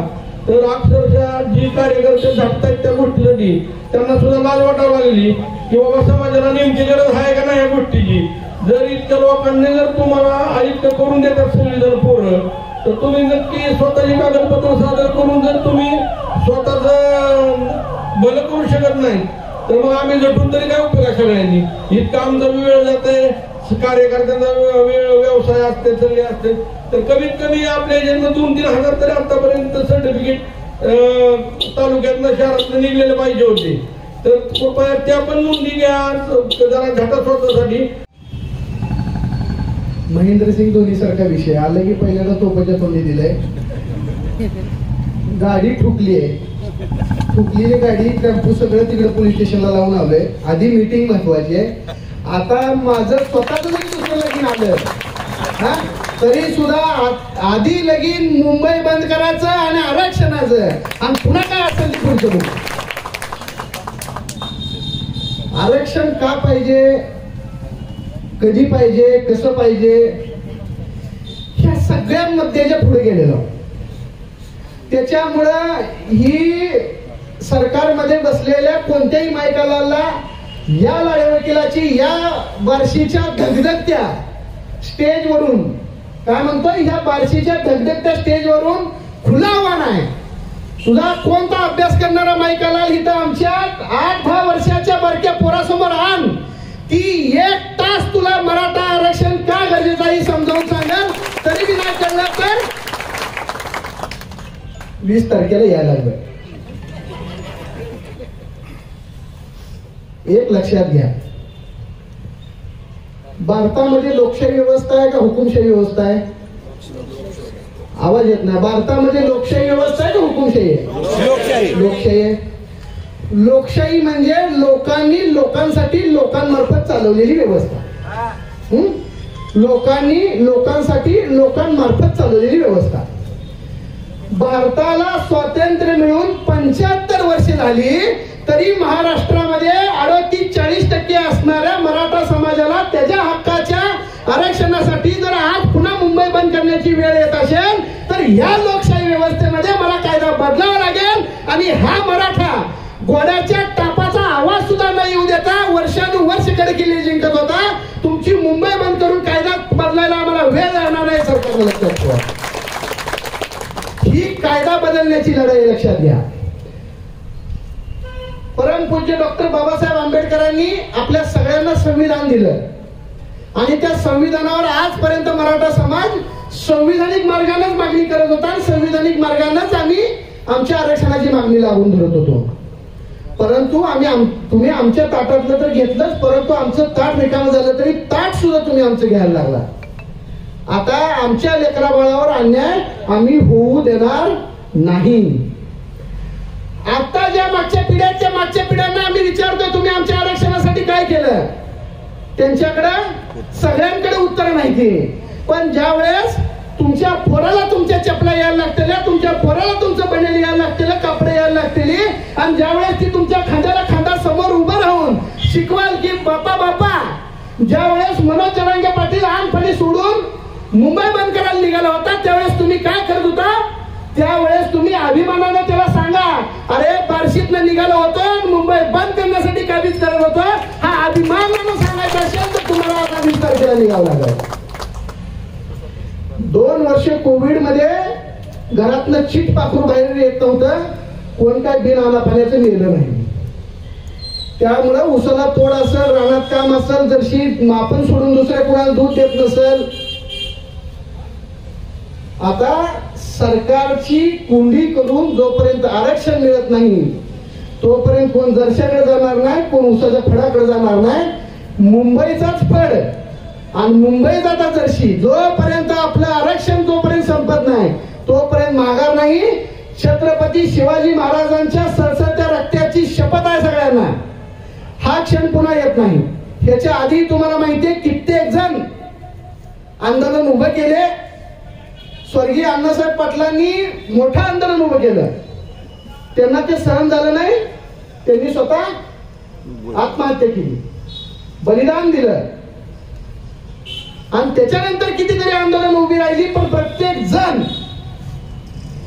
तर अक्षरशः जी कार्यकर्ते झटतात त्या गोष्टीसाठी त्यांना सुद्धा लाज वाटायला लागली की बाबा समाजाला नेमकी गरज आहे का नाही या गोष्टीची. जर इतक्या लोकांनी जर तुम्हाला आयुक्त करून देतात सगळीजण पोरं, तर तुम्ही नक्की स्वतःची कागदपत्र सादर करून जर तुम्ही स्वतःच भलं करू शकत नाही तर मग आम्ही झटून तरी काय उपयोग आहे सगळ्यांनी. इतका आमचा वेळ जाते, कार्यकर्त्यांचा वेळ व्यवसाय असते सगळे असते, तर कमीत कमी आपल्या एजंटनं 2-3 हजार तरी आतापर्यंत सर्टिफिकेट तालुक्यातनं शहरातनं निघलेले पाहिजे होते. तर कृपया त्या पण नोंदी घ्या जरा झटा स्वतःसाठी. महेंद्रसिंग धोनी सारखा विषय आला की पहिल्यांदा तोफाच्या तोंडी दिलंय. गाडी ठुकलेली गाडी टेम्पो सगळं तिकडे पोलीस स्टेशनला लावून आलोय. आधी मीटिंग महत्वाची आहे. आता माझं स्वतःच जरी दुसरं लगीन आलं हा तरी सुद्धा आधी लगीन मुंबई बंद करायचं आणि आरक्षणाचं आणि पुन्हा काय असेल पुढचं. आरक्षण का पाहिजे, कधी पाहिजे, कसं पाहिजे, ह्या सगळ्या मुद्द्याच्या पुढे गेलेलो. त्याच्यामुळं ही सरकारमध्ये बसलेल्या कोणत्याही मायकाला या लाडे वकिलाची या बार्शीच्या धगधगत्या स्टेजवरून, काय म्हणतोय, ह्या बार्शीच्या धगधगत्या स्टेजवरून खुला आव्हान आहे. तुझा कोणता अभ्यास करणारा मायकाला इथं आमच्या 8-10 वर्षाच्या बारक्या पोरासमोर आण, ती 1 तास तुला मराठा आरक्षण का गरजेचं आहे समजावून सांगेल. तरी बी नाही कळलं तर 20 तारखेला यायला लागलं. एक लक्षात घ्या, भारतामध्ये लोकशाही व्यवस्था आहे का हुकुमशाही व्यवस्था आहे? आवाज येत नाही. भारतामध्ये लोकशाही व्यवस्था आहे का हुकुमशाही आहे? लोकशाही आहे. लोकशाही म्हणजे लोकांनी लोकांसाठी लोकांमार्फत चालवलेली व्यवस्था. लोकांनी लोकांसाठी लोकांमार्फत चालवलेली व्यवस्था. भारताला स्वातंत्र्य मिळून 75 वर्षे झाली तरी महाराष्ट्रामध्ये 38-40% असणाऱ्या मराठा समाजाला त्याच्या हक्काच्या आरक्षणासाठी जर आज पुन्हा मुंबई बंद करण्याची वेळ येत असेल तर ह्या लोकशाही व्यवस्थेमध्ये मला कायदा बदलावा लागेल. आणि हा मराठा घोड्याच्या टापाचा आवाज सुद्धा नाही येऊ देता वर्षानुवर्ष किल्ले जिंकत होता. तुमची मुंबई बंद करून कायदा बदलायला आम्हाला वेळ लागणार नाही. सरकारला लक्षात ठेवा, ही कायदा बदलण्याची लढाई लक्षात घ्या. परमपूज्य डॉक्टर बाबासाहेब आंबेडकरांनी आपल्या सगळ्यांना संविधान दिलं आणि त्या संविधानावर आजपर्यंत मराठा समाज संविधानिक मार्गानेच मागणी करत होता. संविधानिक मार्गानेच आम्ही आमच्या आरक्षणाची मागणी लावून धरत होतो. परंतु तुम्ही आमच्या ताटातलं तर घेतलंच, परंतु आमचं ताट रिकामं झालं तरी ताट सुद्धा तुम्ही आमचं घ्यायला लागला. आता आमच्या लेकरा बाळावर अन्याय आम्ही होऊ देणार नाही. आता ज्या मागच्या पिढ्यांना आम्ही विचारतोय तुम्ही आमच्या आरक्षणासाठी काय केलं, त्यांच्याकडे सगळ्यांकडे उत्तर नाही ते. पण ज्या वेळेस तुमच्या पोराला तुमच्या चपला यायला लागतील, तुमच्या पोराला तुमचं बनेल यायला लागतील, कपडे यायला लागतील, आणि ज्या वेळेस ती तुमच्या खांद्याला खांदा समोर उभं राहून शिकवाल की बापा बापा, ज्या वेळेस मनोज जरांगे पाटील आणपणी सोडून मुंबई बंद करायला निघाला होता त्यावेळेस तुम्ही काय करत होता, त्यावेळेस तुम्ही अभिमानाने त्याला सांगा, अरे बार्शीतनं निघालो होतो मुंबई बंद करण्यासाठी काबीज करत होतो. हा अभिमानाने सांगायचा असेल तर तुम्हाला आता 20 तारखेला निघावं लागेल. 2 वर्ष कोविड मध्ये घरातलं चीट पाखरू बाहेर येत नव्हतं, कोण काय बिन आला पाण्याचं नेलं नाही. त्यामुळं उसाला तोड असेल, रानात काम असेल, जर्शी आपण सोडून दुसऱ्या कुणाला दूध देत नसेल. आता सरकारची कुंडी करून जोपर्यंत आरक्षण मिळत नाही तोपर्यंत कोण जर्शाकडे जाणार नाही, कोण उसाच्या फडाकडे जाणार नाही. मुंबईचाच फड आणि मुंबई जाता जर्शी, जोपर्यंत आपलं आरक्षण जोपर्यंत संपत नाही तोपर्यंत माघार नाही. छत्रपती शिवाजी महाराजांच्या सळसळत्या रक्ताची शपथ आहे सगळ्यांना, हा क्षण पुन्हा येत नाही. ह्याच्या आधी तुम्हाला माहितीये कित्येक जण आंदोलन उभं केले. स्वर्गीय अण्णासाहेब पाटलांनी मोठं आंदोलन उभं केलं, त्यांना ते सहन झालं नाही, त्यांनी स्वतः आत्महत्या केली, बलिदान दिलं. आणि त्याच्यानंतर कितीतरी आंदोलन उभी राहिली, पण प्रत्येक जण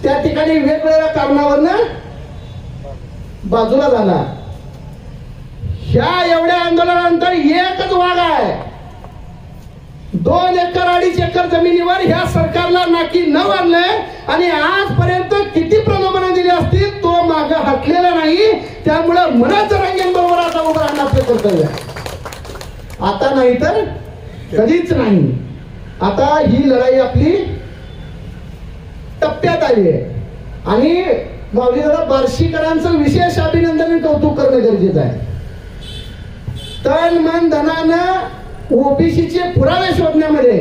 त्या ठिकाणी वेगवेगळ्या कारणावरनं बाजूला झाला. ह्या एवढ्या आंदोलनानंतर एकच वाघ आहे, 2 एकर 2.5 एकर जमिनीवर ह्या सरकारला नाकी न आणलंय आणि आजपर्यंत किती प्रलोभनं दिली असतील तो मागे हटलेला नाही. त्यामुळे मनोज जरांगेंबरोबर आता उभं राहणं आपलं कर्तव्य आहे. आता नाही तर कधीच नाही. आता ही लढाई आपली टप्प्यात आली आहे आणि माऊली दादा बार्शीकरांचं विशेष अभिनंदन आणि कौतुक करणं गरजेचं आहे. तन मन धनानं ओबीसीचे पुरावे शोधण्यामध्ये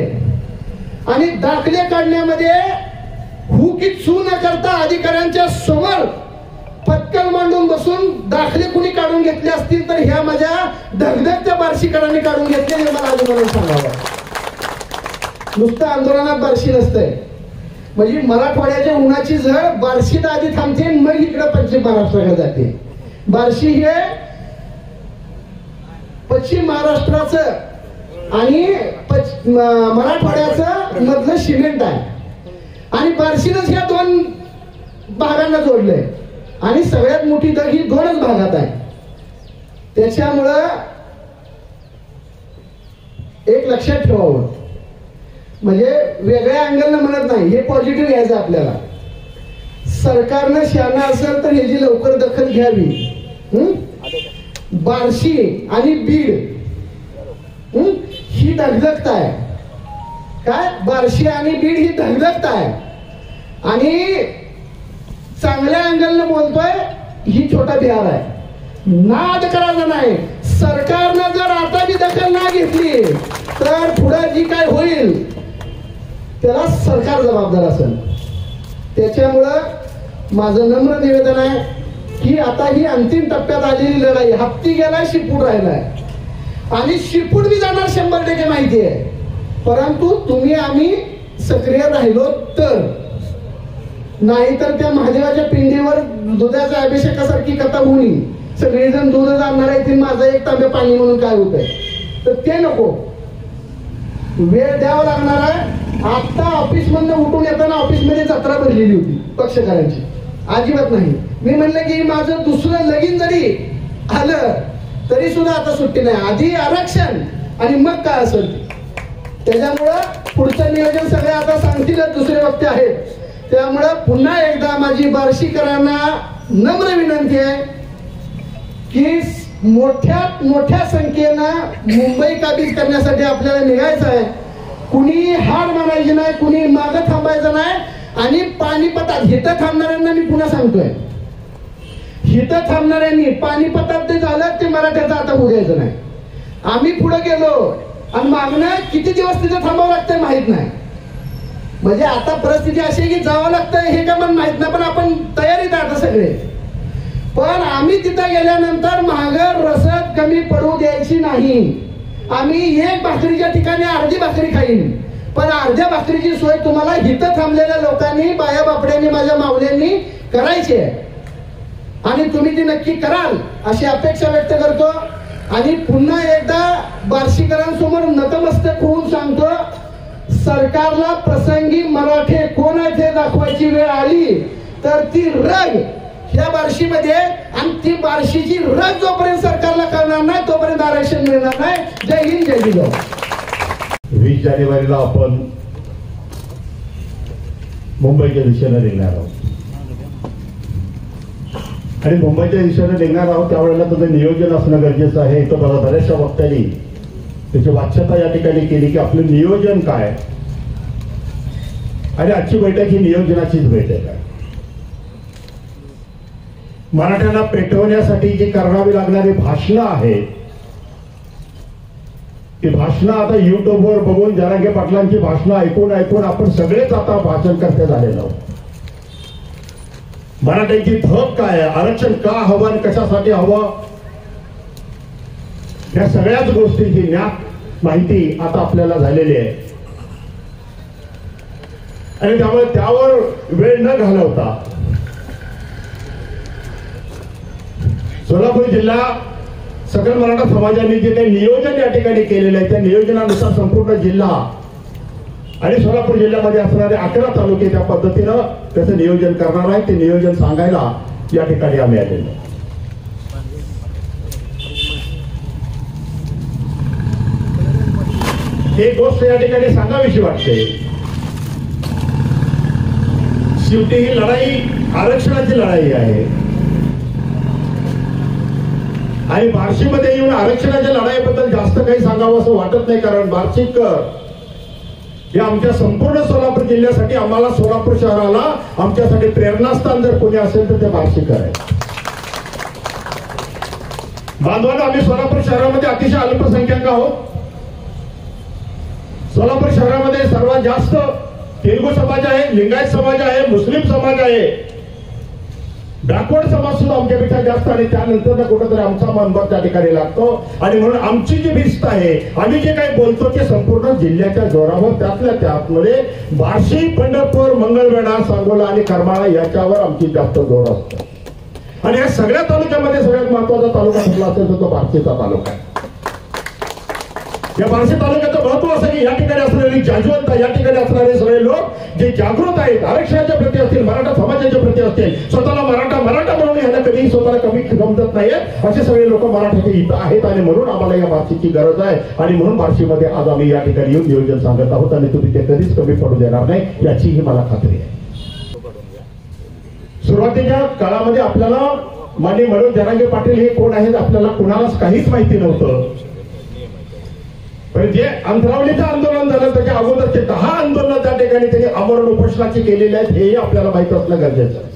आणि दाखले काढण्यामध्ये हुकीत सू न करता अधिकाऱ्यांच्या समोर पत्कल मांडून बसून दाखले कुणी काढून घेतले असतील तर ह्या माझ्या धगधगत्या बार्शीकरांनी काढून घेतले हे मला अभिमान सांगावं. नुसतं आंदोलनात बार्शी नसतंय, म्हणजे मराठवाड्याच्या उन्हाची झळ बार्शीत आधी थांबते मग इकडे पश्चिम महाराष्ट्राकडे जाते. बार्शी हे पश्चिम महाराष्ट्राचं आणि मराठवाड्याचं मधलं सिमेंट आहे आणि बार्शीनच ह्या दोन भागांना जोडलंय आणि सगळ्यात मोठी दग ही दोनच भागात आहे. त्याच्यामुळं एक लक्षात ठेवावं, म्हणजे वेगळ्या अँगलनं म्हणत नाही, हे पॉझिटिव्ह घ्यायचं आपल्याला. सरकारनं शहाणा असेल तर ह्याची लवकर दखल घ्यावी. बार्शी आणि बीड ही धगधगत आहे. काय बार्शी आणि बीड ही धगधगत आहे आणि चांगल्या अँगलनं बोलतोय ही छोटा बिहार आहे. नाद करायचा नाही. सरकारनं जर आता बी दखल ना घेतली तर पुढे जी काय होईल त्याला सरकार जबाबदार असेल. त्याच्यामुळं माझं नम्र निवेदन आहे की आता ही अंतिम टप्प्यात आलेली लढाई, हत्ती गेलाय शिपूट राहिलाय आणि शिपूट बी जाणार 100% माहिती आहे. परंतु तुम्ही आम्ही सक्रिय राहिलो तर, नाहीतर त्या महादेवाच्या पिंडीवर दुधाच्या अभिषेकासारखी कथा होईल. सगळेजण दूध आणणार आहे, माझं एक तांबे पाणी म्हणून काय होत आहे, तर ते नको. वेळ द्यावा लागणार आहे. आता ऑफिस मधनं उठून येताना ऑफिसमध्ये जत्रा भरलेली होती पक्षकारांची, अजिबात नाही. मी म्हणलं की माझं दुसरं लगीन जरी आलं तरी सुद्धा आता सुट्टी नाही. आधी आरक्षण आणि मग काय असेल. त्याच्यामुळं पुढचं नियोजन सगळे आता सांगतीलच, दुसरे वक्ते आहेत. त्यामुळं पुन्हा एकदा माझी बार्शीकरांना नम्र विनंती आहे की मोठ्या संख्येनं मुंबई काबीज करण्यासाठी आपल्याला निघायचं आहे. कुणी हार मानायची नाही, कुणी मागं थांबायचं नाही. आणि पानिपतात हिथं थांबणाऱ्यांना मी पुन्हा सांगतोय, हिथं थांबणाऱ्यांनी पानिपतात ते झालं ते मराठ्याचा आता उद्यायचं नाही. आम्ही पुढे गेलो आणि मागणं किती दिवस तिथे थांबावं लागतंय माहित नाही. म्हणजे आता परिस्थिती अशी आहे की जावं लागतंय हे का पण माहित नाही, पण आपण तयारीत आता सगळे. पण आम्ही तिथं गेल्यानंतर मागं रसद कमी पडू द्यायची नाही. आम्ही एक भाकरीच्या ठिकाणी अर्धी भाकरी खाईन, पण अर्ध्या भाकरीची सोय तुम्हाला हिथं थांबलेल्या लोकांनी, बाया बापड्यांनी, माझ्या मावल्यांनी करायची आहे आणि तुम्ही ती नक्की कराल अशी अपेक्षा व्यक्त करतो. आणि पुन्हा एकदा बार्शीकरांसमोर नतमस्तक होऊन सांगतो, सरकारला प्रसंगी मराठे कोण आहेत हे दाखवायची वेळ आली तर ती रग ह्या बार्शीमध्ये, आणि ती बार्शीची रग जोपर्यंत सरकारला करणार नाही तोपर्यंत आरक्षण मिळणार नाही. जय हिंद, जय जिजाऊ. 20 जानेवारीला आपण मुंबईच्या दिशेने निघणार आहोत आणि मुंबईच्या दिशेने निघणार आहोत त्यावेळेला तुझं नियोजन असणं गरजेचं आहे. इथं मला बऱ्याचशा वक्त्यांनी त्याची वाच्यता या ठिकाणी केली की आपलं नियोजन काय, आणि आजची बैठक ही नियोजनाचीच बैठक आहे. मराठ्यांना पेटवण्यासाठी जी करावी लागणारी भाषणं आहेत ती भाषणं आता युट्यूबवर बघून जरांगे पाटलांची भाषणं ऐकून आपण सगळेच आता भाषणकर्ते झालेलो आहोत. मराठ्यांची धग काय आहे, आरक्षण का हवं आणि कशासाठी हवं, या सगळ्याच गोष्टींची ज्ञात माहिती आता आपल्याला झालेली आहे. आणि त्यामुळे त्यावर वेळ न घालवता सोलापूर जिल्हा सकल मराठा समाजाने जे काही नियोजन या ठिकाणी केलेलं आहे त्या नियोजनानुसार संपूर्ण जिल्हा आणि सोलापूर जिल्ह्यामध्ये असणारे 11 तालुके त्या पद्धतीनं त्याचं नियोजन करणार आहे. ते नियोजन सांगायला या ठिकाणी आम्ही आलेलो. एक गोष्ट या ठिकाणी सांगावीशी वाटते, शेवटी ही लढाई आरक्षणाची लढाई आहे आणि बार्शीमध्ये येऊन आरक्षणाच्या लढाईबद्दल जास्त काही सांगावं असं वाटत नाही. कारण बार्शीकर हे आमच्या संपूर्ण सोलापूर जिल्ह्यासाठी, आम्हाला सोलापूर शहराला आमच्यासाठी प्रेरणास्थान जर कोणी असेल तर ते बार्शीकर आहे. बांधवांनो, आम्ही सोलापूर शहरामध्ये अतिशय अल्पसंख्याक आहोत. सोलापूर शहरामध्ये सर्वात जास्त तेलुगू समाज आहे, लिंगायत समाज आहे, मुस्लिम समाज आहे, बॅकवर्ड समाज सुद्धा आमच्यापेक्षा जास्त, आणि त्यानंतर कुठेतरी आमचा मनभर त्या ठिकाणी लागतो. आणि म्हणून आमची जी भिस्त आहे, आम्ही जे काही बोलतो ते संपूर्ण जिल्ह्याच्या जोरावर, त्यातल्या त्यामध्ये बार्शी, पंढरपूर, मंगळवेढा, सांगोला आणि करमाळा याच्यावर आमची जास्त जोर असतो. आणि या सगळ्या तालुक्यामध्ये सगळ्यात महत्वाचा तालुका कुठला असेल तर तो बार्शीचा तालुका आहे. या बार्शी तालुक्याचं महत्व असं की या ठिकाणी असणारी जाजवंत, या ठिकाणी असणारे सगळे लोक जे जागृत आहेत, आरक्षणाच्या प्रती असतील, मराठा समाजाच्या प्रती असतील, स्वतःला मराठा म्हणून यांना कधीही स्वतःला कमी समजत नाहीये, असे सगळे लोक मराठ्याचे इथं आहेत आणि म्हणून आम्हाला या बार्शीची गरज आहे आणि म्हणून बार्शीमध्ये आज आम्ही या ठिकाणी येऊन नियोजन सांगत आहोत आणि तुम्ही ते कधीच कमी पडू देणार नाही याचीही मला खात्री आहे. सुरुवातीच्या काळामध्ये आपल्याला माननीय मनोज जरांगे पाटील हे कोण आहेत आपल्याला कुणालाच काहीच माहिती नव्हतं, पण जे अंतरावलीचं आंदोलन झालं त्याच्या अगोदरचे 10 आंदोलन त्या ठिकाणी त्यांनी आमरण उपोषणाची केलेली आहेत हेही आपल्याला माहित असणं गरजेचं आहे.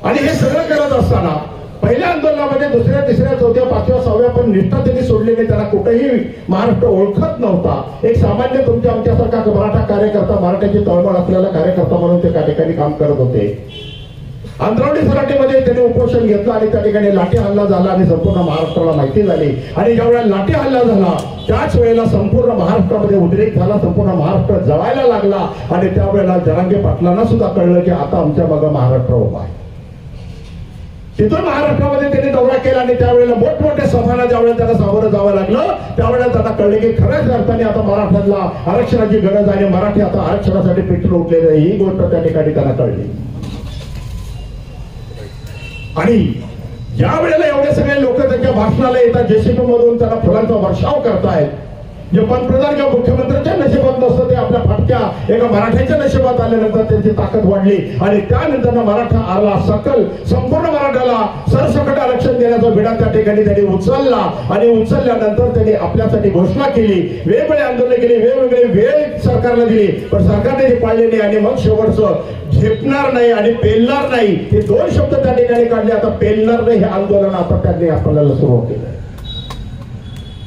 आणि हे सगळं करत असताना पहिल्या आंदोलनामध्ये दुसऱ्या, तिसऱ्या, चौथ्या, 5व्या, 6व्या पण निष्ठा त्यांनी सोडलेली, त्यांना कुठेही महाराष्ट्र ओळखत नव्हता. एक सामान्य तुमच्या आमच्यासारखा मराठा कार्यकर्ता, मराठ्याची तळमळ असलेला कार्यकर्ता म्हणून ते त्या ठिकाणी काम करत होते. अंतरावली सराटीमध्ये त्यांनी उपोषण घेतलं आणि त्या ठिकाणी लाठी हल्ला झाला आणि संपूर्ण महाराष्ट्राला माहिती झाली. आणि ज्या वेळेला लाठी हल्ला झाला त्याच वेळेला संपूर्ण महाराष्ट्रामध्ये उद्रेक झाला, संपूर्ण महाराष्ट्र जळायला लागला आणि त्यावेळेला जरांगे पाटलांना सुद्धा कळलं की आता आमच्या मागे महाराष्ट्र उभा आहे. तिथून महाराष्ट्रामध्ये त्यांनी दौरा केला आणि त्यावेळेला मोठमोठ्या सभांना ज्यावेळेला त्यांना सामोरं जावं लागलं त्यावेळेला त्यांना कळले की खऱ्याच अर्थाने आता मराठ्याला आरक्षणाची गरज आहे, मराठी आता आरक्षणासाठी पेटून उठलेले आहे, ही गोष्ट त्या ठिकाणी त्यांना कळली. आणि ज्या वेळेला एवढे सगळे लोक त्यांच्या भाषणाला येतात, जेसीबी मधून त्यांना फुलांचा वर्षाव करतायत, जे पंतप्रधान किंवा मुख्यमंत्र्यांच्या नशिबात नसतं ते आपल्या फाटक्या एका मराठ्याच्या नशिबात आल्यानंतर त्यांची ताकद वाढली आणि त्यानंतर मराठा आला सकल संपूर्ण मराठाला सरसकट आरक्षण देण्याचा विडा त्या ठिकाणी त्यांनी उचलला आणि उचलल्यानंतर त्यांनी आपल्यासाठी घोषणा केली, वेगवेगळी आंदोलन केली, वेगवेगळी वेळ सरकारला दिली, पण सरकारने ते पाळले नाही आणि मग शेवटचं झेपणार नाही आणि पेलणार नाही हे 2 शब्द त्या ठिकाणी काढले. आता पेलणार नाही हे आंदोलन आता त्यांनी आपल्याला सुरू केलं.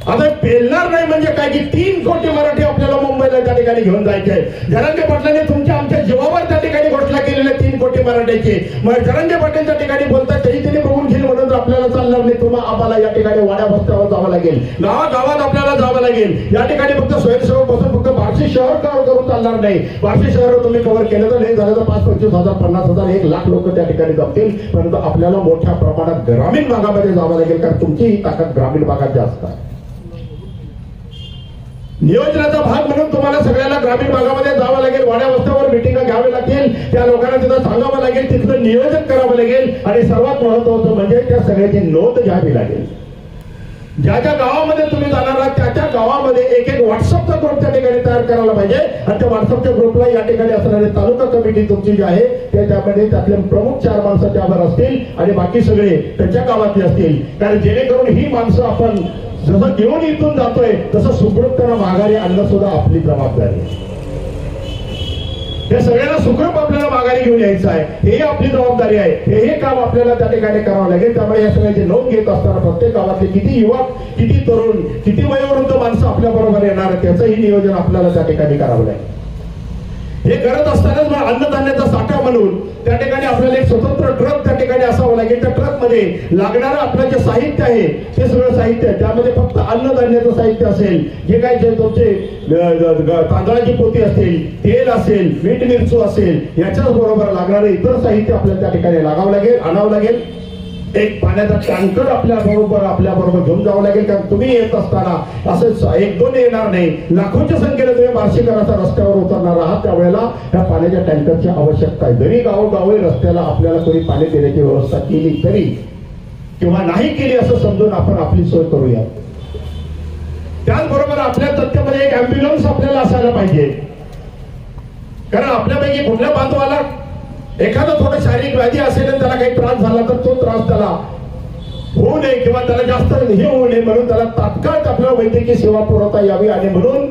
आता पेलणार नाही म्हणजे काय की 3 कोटी मराठी आपल्याला मुंबईला त्या ठिकाणी घेऊन जायचे. जरांगे पाटलांनी तुमच्या आमच्या जीवावर त्या ठिकाणी घोषणा केलेली 3 कोटी मराठ्याची. मग जरांगे पाटील त्या ठिकाणी बोलतात तरी त्यांनी बघून घेईल म्हणून आपल्याला चालणार नाही, तुम्हाला आम्हाला या ठिकाणी वाड्या वस्त्यावर जावं लागेल, गावागावात आपल्याला जावं लागेल. या ठिकाणी फक्त स्वयंसेवक बसून फक्त बार्शी शहर कव्हर करून चालणार नाही. बार्शी शहर तुम्ही कव्हर केलं तर नाही झालं तर 5-25,000, 50,000, 1,00,000 लोक त्या ठिकाणी जमतील, परंतु आपल्याला मोठ्या प्रमाणात ग्रामीण भागामध्ये जावं लागेल कारण तुमची ही ताकद ग्रामीण भागात जास्त आहे. नियोजनाचा भाग म्हणून तुम्हाला सगळ्यांना ग्रामीण भागामध्ये जावं लागेल, वाड्या वस्त्यावर मिटिंग घ्यावी लागतील, त्या लोकांना तिथं सांगावं लागेल, तिथलं नियोजन करावं लागेल आणि सर्वात महत्वाचं म्हणजे त्या सगळ्याची नोंद घ्यावी लागेल. ज्या ज्या गावामध्ये तुम्ही जाणार आहात त्या त्या गावामध्ये एक व्हॉट्सअपचा ग्रुप त्या ठिकाणी तयार करायला पाहिजे आणि त्या व्हॉट्सअपच्या ग्रुपला या ठिकाणी असणारे तालुका कमिटी तुमची जी आहे ते त्यामध्ये त्यातले प्रमुख 4 माणसं त्यावर असतील आणि बाकी सगळे त्यांच्या गावातले असतील, कारण जेणेकरून ही माणसं आपण जसं घेऊन इथून जातोय तसं सुखरूपपणे माघारी आणणं सुद्धा आपली जबाबदारी आहे. हे सगळ्यांना सुखरूप आपल्याला माघारी घेऊन यायचं आहे, हे आपली जबाबदारी आहे, हे काम आपल्याला त्या ठिकाणी करावं लागेल. त्यामुळे या सगळ्याची नोंद घेत असताना प्रत्येक गावातले किती युवक, किती तरुण, किती वयोवृद्ध माणसं आपल्या बरोबर येणार त्याचंही नियोजन आपल्याला त्या ठिकाणी करावं लागेल. हे करत असतानाच अन्नधान्याचा साठा म्हणून त्या ठिकाणी आपल्याला एक स्वतंत्र ट्रक त्या ठिकाणी असावं लागेल. त्या ट्रक मध्ये लागणारं आपलं जे साहित्य आहे ते सगळं साहित्य आहे, त्यामध्ये फक्त अन्नधान्याचं साहित्य असेल, जे काही जे तुमचे तांदळाची पोती असतील, तेल असेल, मीठ मिरचू असेल, याच्याच बरोबर लागणारं इतर साहित्य आपल्याला त्या ठिकाणी लागावं लागेल, आणावं लागेल. एक पाण्याचा टँकर आपल्या बरोबर घेऊन जावं लागेल, कारण तुम्ही येत असताना असं 1-2 येणार नाही, लाखोंच्या संख्येने तुम्ही बार्शीकरांच्या रस्त्यावर उतरणार आहात. त्यावेळेला त्या पाण्याच्या टँकरची आवश्यकता आहे. जरी गावोगावी रस्त्याला आपल्याला कोणी पाणी देण्याची व्यवस्था केली तरी किंवा नाही केली असं समजून आपण आपली सोय करूया. त्याचबरोबर आपल्या तथ्यामध्ये एक अँब्युलन्स आपल्याला असायला पाहिजे, कारण आपल्यापैकी कुठल्या बांधवाला एखादा थोडं शारीरिक व्याधी असेल आणि त्याला काही त्रास झाला तर तो त्रास त्याला होऊ नये किंवा त्याला जास्त हे होऊ नये म्हणून त्याला तात्काळ आपल्याला वैद्यकीय सेवा पुरवता यावी आणि म्हणून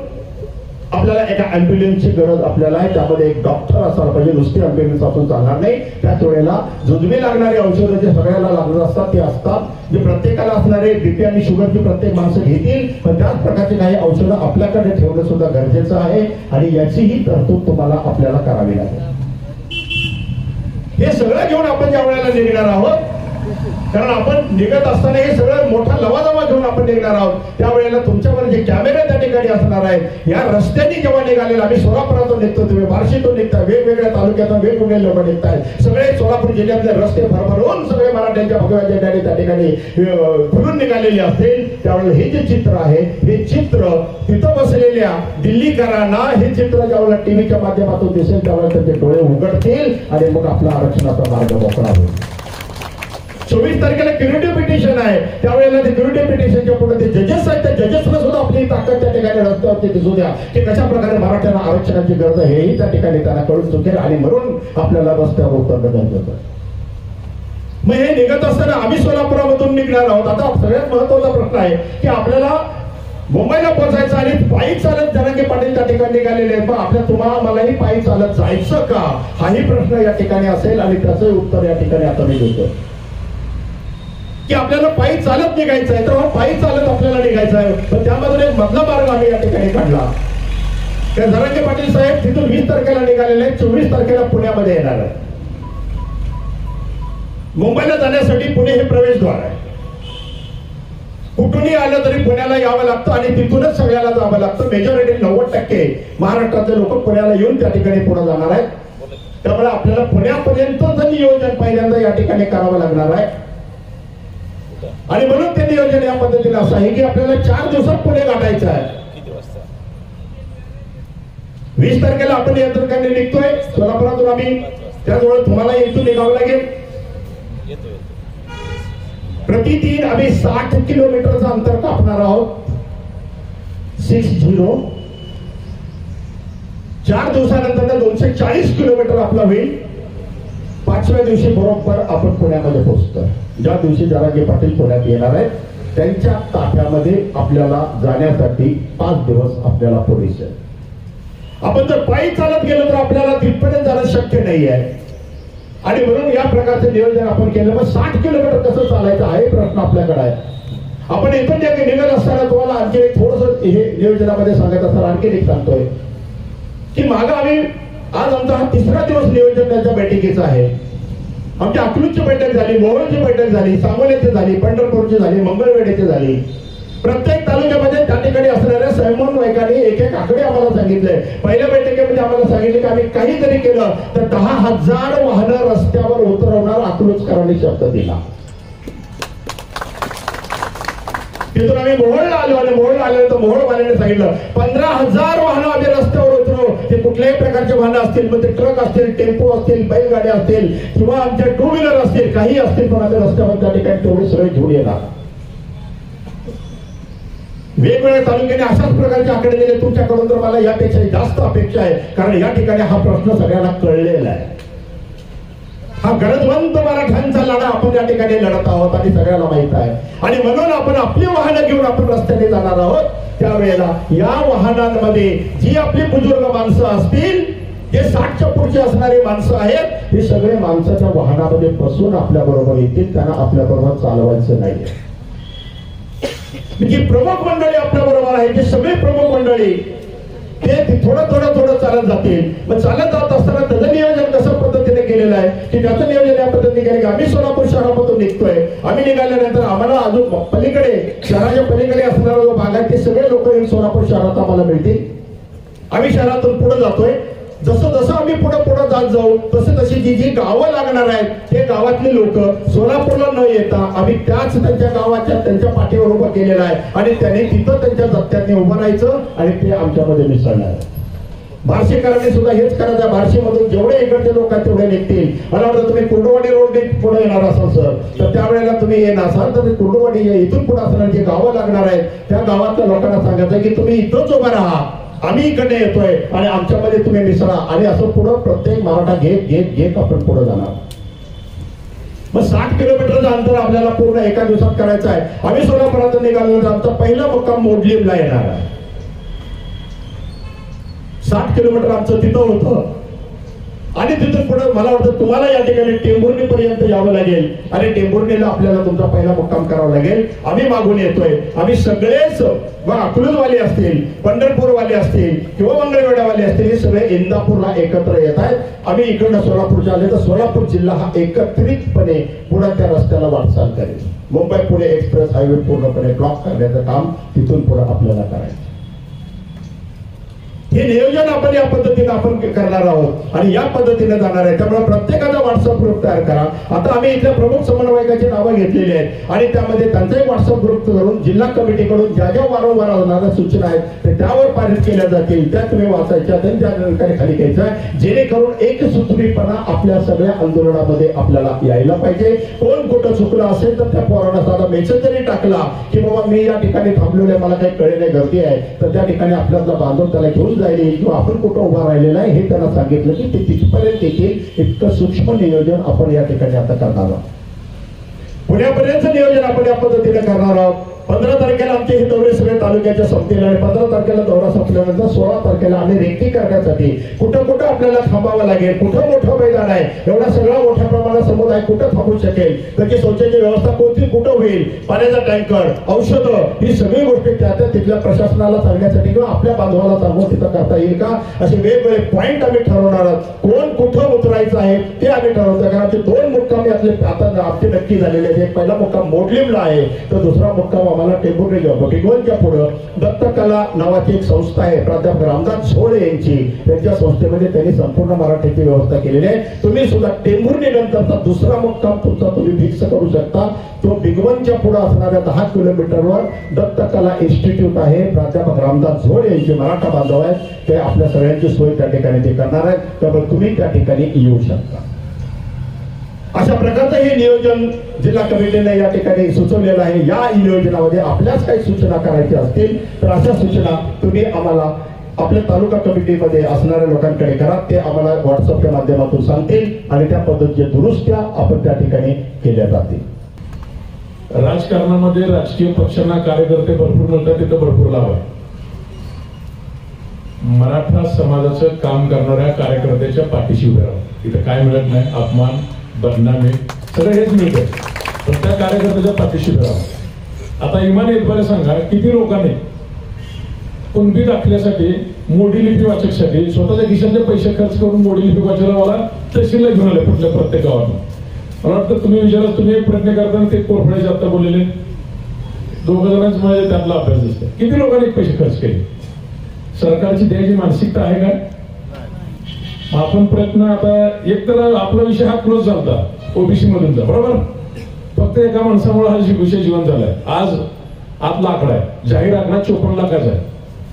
आपल्याला एका अँब्युलन्सची गरज आपल्याला आहे. त्यामध्ये एक डॉक्टर असायला पाहिजे, नुसती अँब्युलन्स आपण चालणार नाही. त्याच वेळेला जुजबी लागणारी औषधं जे सगळ्याला लागत असतात ते असतात, जे प्रत्येकाला असणारे बीपी आणि शुगरची प्रत्येक माणसं घेतील, पण त्याच प्रकारची काही औषधं आपल्याकडे ठेवणं सुद्धा गरजेचं आहे आणि याचीही तरतूद तुम्हाला आपल्याला करावी लागेल. हे सगळं घेऊन आपण ज्या वेळेला निघणार आहोत कारण आपण निघत असताना हे सगळं मोठा लवाजमा घेऊन आपण निघणार आहोत. त्यावेळेला तुमच्यावर जे कॅमेरे त्या ठिकाणी असणार आहेत, या रस्त्याने जेव्हा निघालेला आम्ही सोलापुरातून निघतो, तुम्ही बार्शीतून निघताय, वेगवेगळ्या तालुक्यातून वेगवेगळे लोक निघतायत, सगळे सोलापूर जिल्ह्यातले रस्ते भरभरून सगळे मराठ्यांच्या भगव्या झेंड्याने त्या ठिकाणी फिरून निघालेले असतील. त्यावेळेला हे जे चित्र आहे, हे चित्र तिथं बसलेल्या दिल्लीकरांना हे चित्र ज्यावेळेला टीव्हीच्या माध्यमातून दिसेल त्यावेळेला त्यांचे डोळे उघडतील आणि मग आपला आरक्षणाचा मार्ग मोकळा होईल. 24 तारखेला क्युरेटिव्ह पिटिशन आहे. त्यावेळेला ते क्युरेटिव्ह पिटिशनच्या पुढे ते जजेस आहेत, त्या जजेसला सुद्धा आपली ताकद त्या ठिकाणी रस्त्यावरती दिसू द्या की कशा प्रकारे मराठ्यांना आरक्षणाची गरज आहे हेही त्या ठिकाणी त्यांना कळून चुकेल आणि म्हणून आपल्याला रस्त्यावर उतरणं गरजेचं आहे. मग हे निघत असताना आम्ही सोलापुरामधून निघणार आहोत. आता सगळ्यात महत्वाचा प्रश्न आहे की आपल्याला मुंबईला पोहोचायचं आणि पायी चालत जरांगे पाटील त्या ठिकाणी निघालेले आहेत. मग आपल्या तुम्हाला मलाही पायी चालत जायचं का, हाही प्रश्न या ठिकाणी असेल आणि त्याचं उत्तर या ठिकाणी आता मी देतो की आपल्याला पायी चालत निघायचं आहे. तर पायी चालत आपल्याला निघायचं आहे, पण त्यामधून एक मधला मार्ग आम्ही या ठिकाणी काढला. त्या जरांगे पाटील साहेब तिथून 20 तारखेला निघालेले आहेत, 24 तारखेला पुण्यामध्ये येणार आहे. मुंबईला जाण्यासाठी पुणे हे प्रवेशद्वार आहे. कुठूनही आलं तरी पुण्याला यावं लागतं आणि तिथूनच सगळ्याला जावं लागतं. मेजॉरिटी 90% महाराष्ट्रातले लोक पुण्याला येऊन त्या ठिकाणी पुढे जाणार आहेत. त्यामुळे आपल्याला पुण्यापर्यंतच नियोजन पहिल्यांदा या ठिकाणी करावं लागणार आहे. आणि म्हणून ते नियोजन या पद्धतीने असं आहे की आपल्याला 4 दिवसात पुणे गाठायचं आहे. 20 तारखेला आपण या ठिकाणी निघतोय सोलापुरातून. आम्ही त्याजवळ तुम्हाला इथून निघावं लागेल. प्रतिदिन आम्ही 60 किलोमीटरचं अंतर कापणार आहोत. 60. 4 दिवसानंतर 240 किलोमीटर आपला होईल. 5व्या दिवशी बरोबर आपण पुण्यामध्ये पोहोचतोय. ज्या दिवशी जरांगे पाटील पुण्यात येणार आहेत त्यांच्या ताफ्यामध्ये आपल्याला जाण्यासाठी 5 दिवस आपल्याला पुरेसे. आपण जर पायी चालत गेलो तर आपल्याला तिथपर्यंत जाणं शक्य नाही आहे आणि म्हणून या प्रकारचं नियोजन आपण केलं. मग 60 किलोमीटर कसं चालायचं हा प्रश्न आपल्याकडे आहे. आपण इथून जे निघत असताना तुम्हाला आणखी एक थोडस हे नियोजनामध्ये सांगत असताना आणखी एक सांगतोय की मागं आम्ही आज आमचा हा 3रा दिवस नियोजन त्यांच्या बैठकीचा आहे. आमची अकलूजची बैठक झाली, मोहोळची बैठक झाली, सांगोल्याची झाली, पंढरपूरची झाली, मंगळवेढ्याची झाली. प्रत्येक तालुक्यामध्ये त्या ठिकाणी असणाऱ्या समन्वयकांनी एक एक आकडे आम्हाला सांगितले. पहिल्या बैठकीमध्ये आम्हाला सांगितले की आम्ही काही जरी केलं तर 10,000 वाहनं रस्त्यावर उतरवणार अकलूजकरांनी शब्द दिला. तिथून आम्ही मोहोळला आलो आणि मोहोळला आल्यानंतर मोहोळवाल्याने सांगितलं 15,000 वाहनं आम्ही रस्त्यावर उतरवू. ते कुठल्याही प्रकारचे वाहनं असतील, मग ते ट्रक असतील, टेम्पो असतील, बैलगाड्या असतील किंवा आमच्या 2 व्हीलर असतील, काही असतील, पण आम्ही रस्त्यावर त्या ठिकाणी तेवढे सगळे घेऊन येणार. वेगवेगळ्या तालुक्याने अशाच प्रकारचे आकडे दिले. तुमच्याकडून तर मला यापेक्षा जास्त अपेक्षा आहे, कारण या ठिकाणी हा प्रश्न सगळ्यांना कळलेला आहे. हा गरजवंत मराठ्यांचा लढा आपण या ठिकाणी लढत आहोत आणि सगळ्यांना माहित आहे. आणि म्हणून आपण आपली वाहनं घेऊन आपण रस्त्याने जाणार आहोत. त्यावेळेला या वाहनांमध्ये जी आपली बुजुर्ग माणसं असतील, जे 60च्या पुढचे असणारी माणसं आहेत, हे सगळे माणसाच्या वाहनामध्ये बसून आपल्या बरोबर येतील. त्यांना आपल्या बरोबर चालवायचं नाहीये. जी प्रमुख मंडळी आपल्या बरोबर आहे, जे सगळे प्रमुख मंडळी ते थोडं चालत जातील. मग चालत जात असताना त्याचं नियोजन कसं पद्धतीने केलेलं आहे की त्याचं नियोजन या पद्धतीने केलं की आम्ही सोलापूर शहरामधून निघतोय. आम्ही निघाल्यानंतर आम्हाला अजून पलीकडे शहराच्या पलीकडे असणारा जो भाग आहे ते सगळे लोक येऊन सोलापूर शहरात आम्हाला मिळतील. आम्ही शहरातून पुढे जातोय. जसं जसं आम्ही पुढे जात जाऊ तसे तशी जी गावं लागणार आहेत ते गावातले लोक सोलापूरला न येता आम्ही त्याच त्यांच्या गावाच्या त्यांच्या पाठीवर उभं केलेलं आहे आणि त्यांनी तिथं त्यांच्या जत्त्याने उभं राहायचं आणि ते आमच्यामध्ये मिसळणार. बार्शीकरांनी सुद्धा हेच करायचं. बार्शीमधून जेवढे इकडचे लोक आहेत तेवढे निघतील. मला वाटतं तुम्ही कुर्डुवाडी रोडने पुढे येणार असाल सर, तर त्यावेळेला तुम्ही येणार असाल तर कुर्डुवाडी इथून पुढे असणार जे गावं लागणार आहेत त्या गावातल्या लोकांना सांगायचं की तुम्ही इथंच उभं राहा, आम्ही इकडे येतोय आणि आमच्यामध्ये तुम्ही मिसळा. आणि असं पुढं प्रत्येक मराठा घेत आपण पुढे जाणार. मग 60 किलोमीटरचं अंतर आपल्याला पूर्ण एका दिवसात करायचं आहे. आम्ही सोलापुरातून निघाल्यानंतर आमचा पहिला मुक्काम मोडलीमला येणार आहे. 60 किलोमीटर आमचं तिथं होतं आणि तिथून पुढे मला वाटतं तुम्हाला या ठिकाणी टेंभुर्णी पर्यंत यावं लागेल आणि टेंभुर्णीला आपल्याला तुमचा पहिला मुक्काम करावा लागेल. आम्ही मागून येतोय, आम्ही सगळेच अकलूजवाले असतील, पंढरपूरवाले असतील किंवा मंगळवेढावाले असतील, हे सगळे इंदापूरला एकत्र येत आहेत. आम्ही इकडनं सोलापूरच्या आले तर सोलापूर जिल्हा हा एकत्रितपणे पुढे त्या रस्त्याला वाटचाल करेल. मुंबई पुणे एक्सप्रेस हायवे पूर्णपणे ब्लॉक करण्याचं काम तिथून पुढे आपल्याला करायचं. हे नियोजन आपण या पद्धतीने आपण करणार आहोत आणि या पद्धतीने जाणार आहे. त्यामुळे प्रत्येकाचा व्हॉट्सअप ग्रुप तयार करा. आता आम्ही इथल्या प्रमुख समन्वयकाची नावं घेतलेली आहेत आणि त्यामध्ये त्यांचाही व्हॉट्सअप ग्रुप करून जिल्हा कमिटीकडून ज्या ज्या वारंवार होणाऱ्या सूचना आहेत ते त्यावर पारित केल्या जातील, त्या तुम्ही वाचायच्या, त्या ठिकाणी खाली घ्यायच्या, जेणेकरून एक सूत्रीपणा आपल्या सगळ्या आंदोलनामध्ये आपल्याला यायला पाहिजे. कोण कुठं चुकलं असेल तर त्या पोरांना साधा मेसेज जरी टाकला की बाबा मी या ठिकाणी थांबलेलो आहे, मला काही कळे नाही, गर्दी आहे, तर त्या ठिकाणी आपल्याला बांधून त्याला घेऊन किंवा आपण कुठं उभा राहिलेला आहे हे त्यांना सांगितलं की ते तिथपर्यंत येतील. इतकं सूक्ष्म नियोजन आपण या ठिकाणी आता करणार आहोत. पुण्यापर्यंत नियोजन आपण या पद्धतीने करणार आहोत. 15 तारखेला आमचे हे दौरे सगळे तालुक्याच्या संपतील आणि 15 तारखेला दौरा संपल्यानंतर 16 तारखेला आम्ही रेकी करण्यासाठी कुठं कुठं आपल्याला थांबावं लागेल, कुठं मोठं मैदान आहे, एवढा सगळा मोठ्या प्रमाणात समुदाय कुठं थांबू शकेल, त्याची शौचाची व्यवस्था कोणती कुठं होईल, पाण्याचा टँकर, औषधं, ही सगळी गोष्टी त्या तिथल्या प्रशासनाला सांगण्यासाठी किंवा आपल्या बांधवाला सांगून तिथं करता येईल का, असे वेगवेगळे पॉईंट आम्ही ठरवणार आहोत. कोण कुठं उतरायचं आहे ते आम्ही ठरवतो. कारण आमचे 2 मुक्काम यातले आता आमचे नक्की झालेले आहेत. एक पहिला मुक्काम मोडलीमला आहे तर दुसरा मुक्काम आम्हाला टेंभुर्णी भिगवणच्या पुढं दत्तकला नावाची एक संस्था आहे, प्राध्यापक रामदास झोळे यांची, त्यांच्या संस्थेमध्ये त्यांनी संपूर्ण मराठीची व्यवस्था केलेली आहे. तुम्ही सुद्धा टेंभुर्णी नंतरचा दुसरा मुक्काम तुमचा तुम्ही फिक्स करू शकता. तो भिगवणच्या पुढे असणाऱ्या 10 किलोमीटरवर दत्तकला इन्स्टिट्यूट आहे. प्राध्यापक रामदास झोळे यांचे मराठा बांधव आहेत, ते आपल्या सगळ्यांची सोय त्या ठिकाणी ते करणार आहेत. त्यामुळे तुम्ही त्या ठिकाणी येऊ शकता. अशा प्रकारचं हे नियोजन जिल्हा कमिटीने या ठिकाणी सुचवलेलं आहे. या नियोजनामध्ये आपल्याच काही सूचना करायच्या असतील तर अशा सूचना तुम्ही आम्हाला आपल्या तालुका कमिटीमध्ये असणाऱ्या लोकांकडे करा. ते आम्हाला व्हॉट्सअपच्या माध्यमातून सांगतील आणि त्या पद्धतीच्या दुरुस्त्या आपण त्या ठिकाणी केल्या जातील. राजकारणामध्ये राजकीय पक्षांना कार्यकर्ते भरपूर मिळतात, तिथं भरपूर लाभ आहे. मराठा समाजाचं काम करणाऱ्या कार्यकर्त्याच्या पाठीशी उभे राहा. इथं काय मिळत नाही, अपमान, बदनामी सगळं हेच मिळतं, पण त्या कार्यकर्त्याच्या पाठीशी उभे राहा. आता इमान एकबारे सांगा, किती लोकांनी कुणबी दाखल्यासाठी, मोडी लिपी वाचकसाठी स्वतःच्या खिशातले पैसे खर्च करून मोडी लिपी वाचायला मला तहसीलला घेऊन आले कुठल्या प्रत्येक गावात. मला वाटतं तुम्ही विचारा, तुम्ही एक प्रयत्न करताना ते कोरफड्याचे आता बोललेले 2 जणांच म्हणजे त्यातला अभ्यास असतो. किती लोकांनी पैसे खर्च केले? सरकारची द्यायची मानसिकता आहे का? आपण प्रयत्न आता एक तर आपला विषय हा क्लोज झाला ओबीसी मधूनचा, बरोबर. फक्त एका माणसामुळे हा विषय जीवन झालाय. आज आतला आकडा आहे, जाहीर आकडा 54 लाखाचा आहे.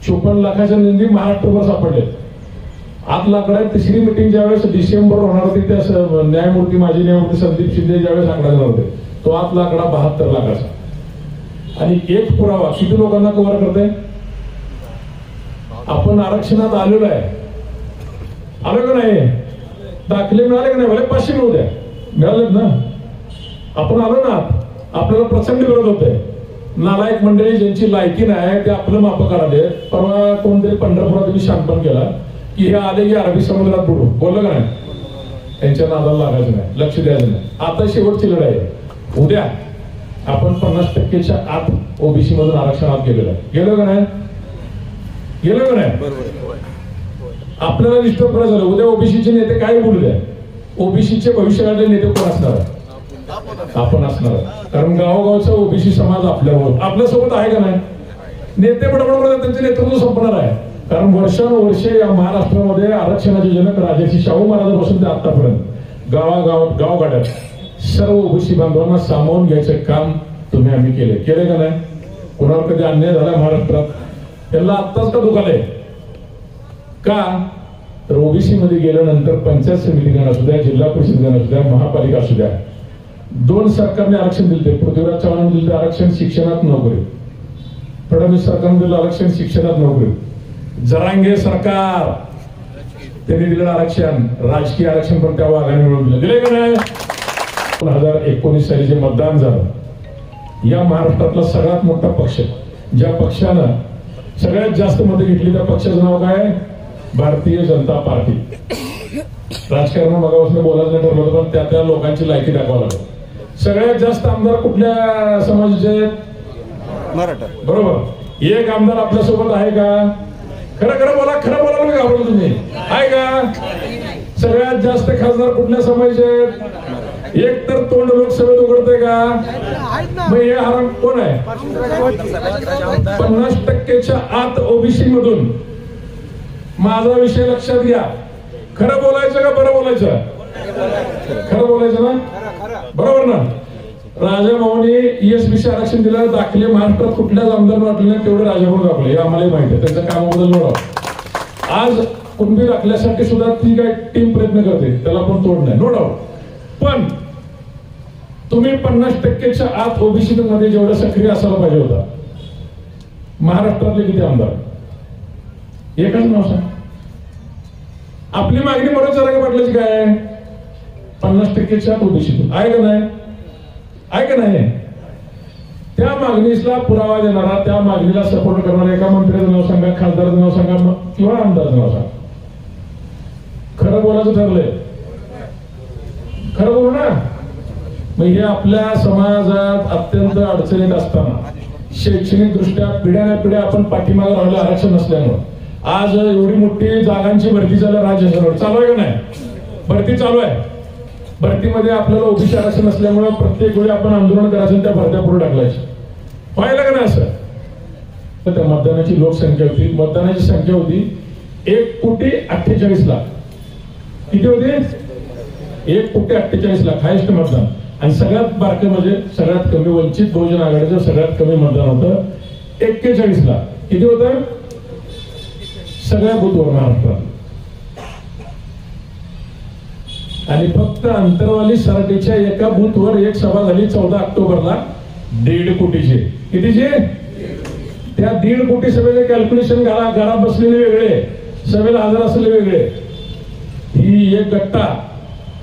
54 लाखाच्या नोंदी महाराष्ट्रभर सापडले. आतला आकडा आहे. तिसरी मिटिंग ज्यावेळेस डिसेंबर होणार होती त्या न्यायमूर्ती माजी न्यायमूर्ती संदीप शिंदे ज्यावेळेस आकडा देणार होते तो आतला आकडा 72 लाखाचा. आणि एक पुरावा किती लोकांना कव्हर करते? आपण आरक्षणात आलेलो आहे, आलो का नाही? दाखले मिळाले का नाही? भले 500 मिळू द्या, मिळालेत ना. आपण आलो ना. आपल्याला प्रचंड विरोध होतोय. नालायक मंडळी ज्यांची लायकी नाही ते आपलं माप कराले. परवा कोणतरी पंढरपुरात तुम्ही शांतपण केला की हे आले की अरबी समुद्रात बुडू, बोललं का नाही? त्यांच्या नादाला लागायचं नाही, लक्ष द्यायचं नाही. आता शेवटची लढाई आहे. उद्या आपण 50% आत ओबीसी मधून आरक्षणात गेलेलं आहे. गेलो का नाही? गेलो का नाही? आपल्याला डिस्टर्ब करायचं झालं. उद्या ओबीसीचे नेते काय बोलू द्या, ओबीसीचे भविष्यकाळातले नेते कोण असणार आहे? आपण असणार. कारण गावोगावचा ओबीसी समाज आपल्यासोबत आहे का नाही? नेते बडबड त्यांचे नेतृत्व संपणार आहे. कारण वर्षानुवर्षे या महाराष्ट्रामध्ये आरक्षणाचे जनक राजर्षी शाहू महाराजांपासून ते आतापर्यंत गावगाड्यात सर्व ओबीसी बांधवांना सामावून घ्यायचं काम तुम्ही आम्ही केले का नाही? कोणावर कधी अन्याय झाला महाराष्ट्रात? त्यांना आत्ताच का दुखालय का? तर ओबीसी मध्ये गेल्यानंतर पंचायत समिती गण असू द्या, जिल्हा परिषद गण असू द्या, महापालिका असू द्या, 2 सरकारने आरक्षण दिले. पृथ्वीराज चव्हाणांनी दिलं आरक्षण शिक्षणात नोकरी, फडणवीस सरकारने दिलं आरक्षण शिक्षणात नोकरी, जरांगे सरकार त्यांनी दिलेलं आरक्षण राजकीय आरक्षण पण त्या वाघाने मिळवून दिलं. दिले का नाही? 2019 साली जे मतदान झालं, या महाराष्ट्रातला सगळ्यात मोठा पक्ष, ज्या पक्षानं सगळ्यात जास्त मतं घेतली त्या पक्षाचं नाव काय? भारतीय जनता पार्टी. राजकारण मगापासून बोलायचं ठरलं होतं, पण त्या लोकांची लायकी दाखवावं लागेल. सगळ्यात जास्त आमदार कुठल्या समाजाचे? मराठा. बरोबर. एक आमदार आपल्या सोबत आहे का? खरं खरं बोला, खरं बोला ना, घाबरलो तुम्ही. आहे का? सगळ्यात जास्त खासदार कुठल्या समाजाचे? एक तर तोंड लोकसभेत उघडते का? मग हे हराम कोण आहे? 50% आत ओबीसी मधून. माझा विषय लक्षात घ्या. खरं बोलायचं का बरं बोलायचं? खरं बोलायचं ना, बरोबर ना. राजा भाऊनी ESBC आरक्षण दिलं, दाखले महाराष्ट्रात कुठल्याच आमदार वाटले नाही तेवढे राजा भाऊ दाखले, हे आम्हाला माहिती आहे. त्यांच्या कामाबद्दल नोडा. आज कुणबी दाखल्यासाठी सुद्धा ती काय टीम प्रयत्न करते, त्याला पण तोड नाही, नो डाऊट. पण तुम्ही 50%च्या आत ओबीसी मध्ये जेवढं सक्रिय असायला पाहिजे होता. महाराष्ट्रातले किती आमदार? एकच नाव सांग. आपली मागणी मनोज जरांगे पाटलाची काय आहे? 50%च्या आत ओबीसी आहे का नाही? आहे का नाही? त्या मागणीला पुरावा देणारा, त्या मागणीला सपोर्ट करणारा एका मंत्र्याचं नाव सांगा, खासदाराचं नाव सांगा किंवा आमदाराचं नाव सांगा. खरं बोलायचं ठरलंय, खरं बोलू ना. मग हे आपल्या समाजात अत्यंत अडचणीत असताना, शैक्षणिक दृष्ट्या पिढ्यानपिढ्या आपण पाठीमागे राहिलं आरक्षण नसल्यामुळे आज एवढी मोठी जागांची भरती झाल्या राज्य सरकार चालू आहे का नाही? भरती चालू आहे. भरतीमध्ये आपल्याला ओबीसी आरक्षण नसल्यामुळे प्रत्येक वेळी आपण आंदोलन करायचं, त्या भरत्या पुढे टाकलायची. पाहिलं का नाही असं? तर त्या मतदानाची लोकसंख्या होती, मतदानाची संख्या होती 1,48,00,000. किती होती? 1,48,00,000 हायेस्ट मतदान. आणि सगळ्यात बारके म्हणजे सगळ्यात कमी वंचित बहुजन आघाडीचं सगळ्यात कमी मतदान होतं 41,00,000. किती होतं? सगळ्या बूथवर महाराष्ट्रात. आणि फक्त अंतरवाली सराटीच्या एका बूथवर एक सभा झाली 14 ऑक्टोबरला 1.5 कोटीची. कितीची? त्या 1.5 कोटी सभेचे कॅल्क्युलेशन घरात बसलेले वेगळे, सभेला हजर असलेले वेगळे. ही एक गट्टा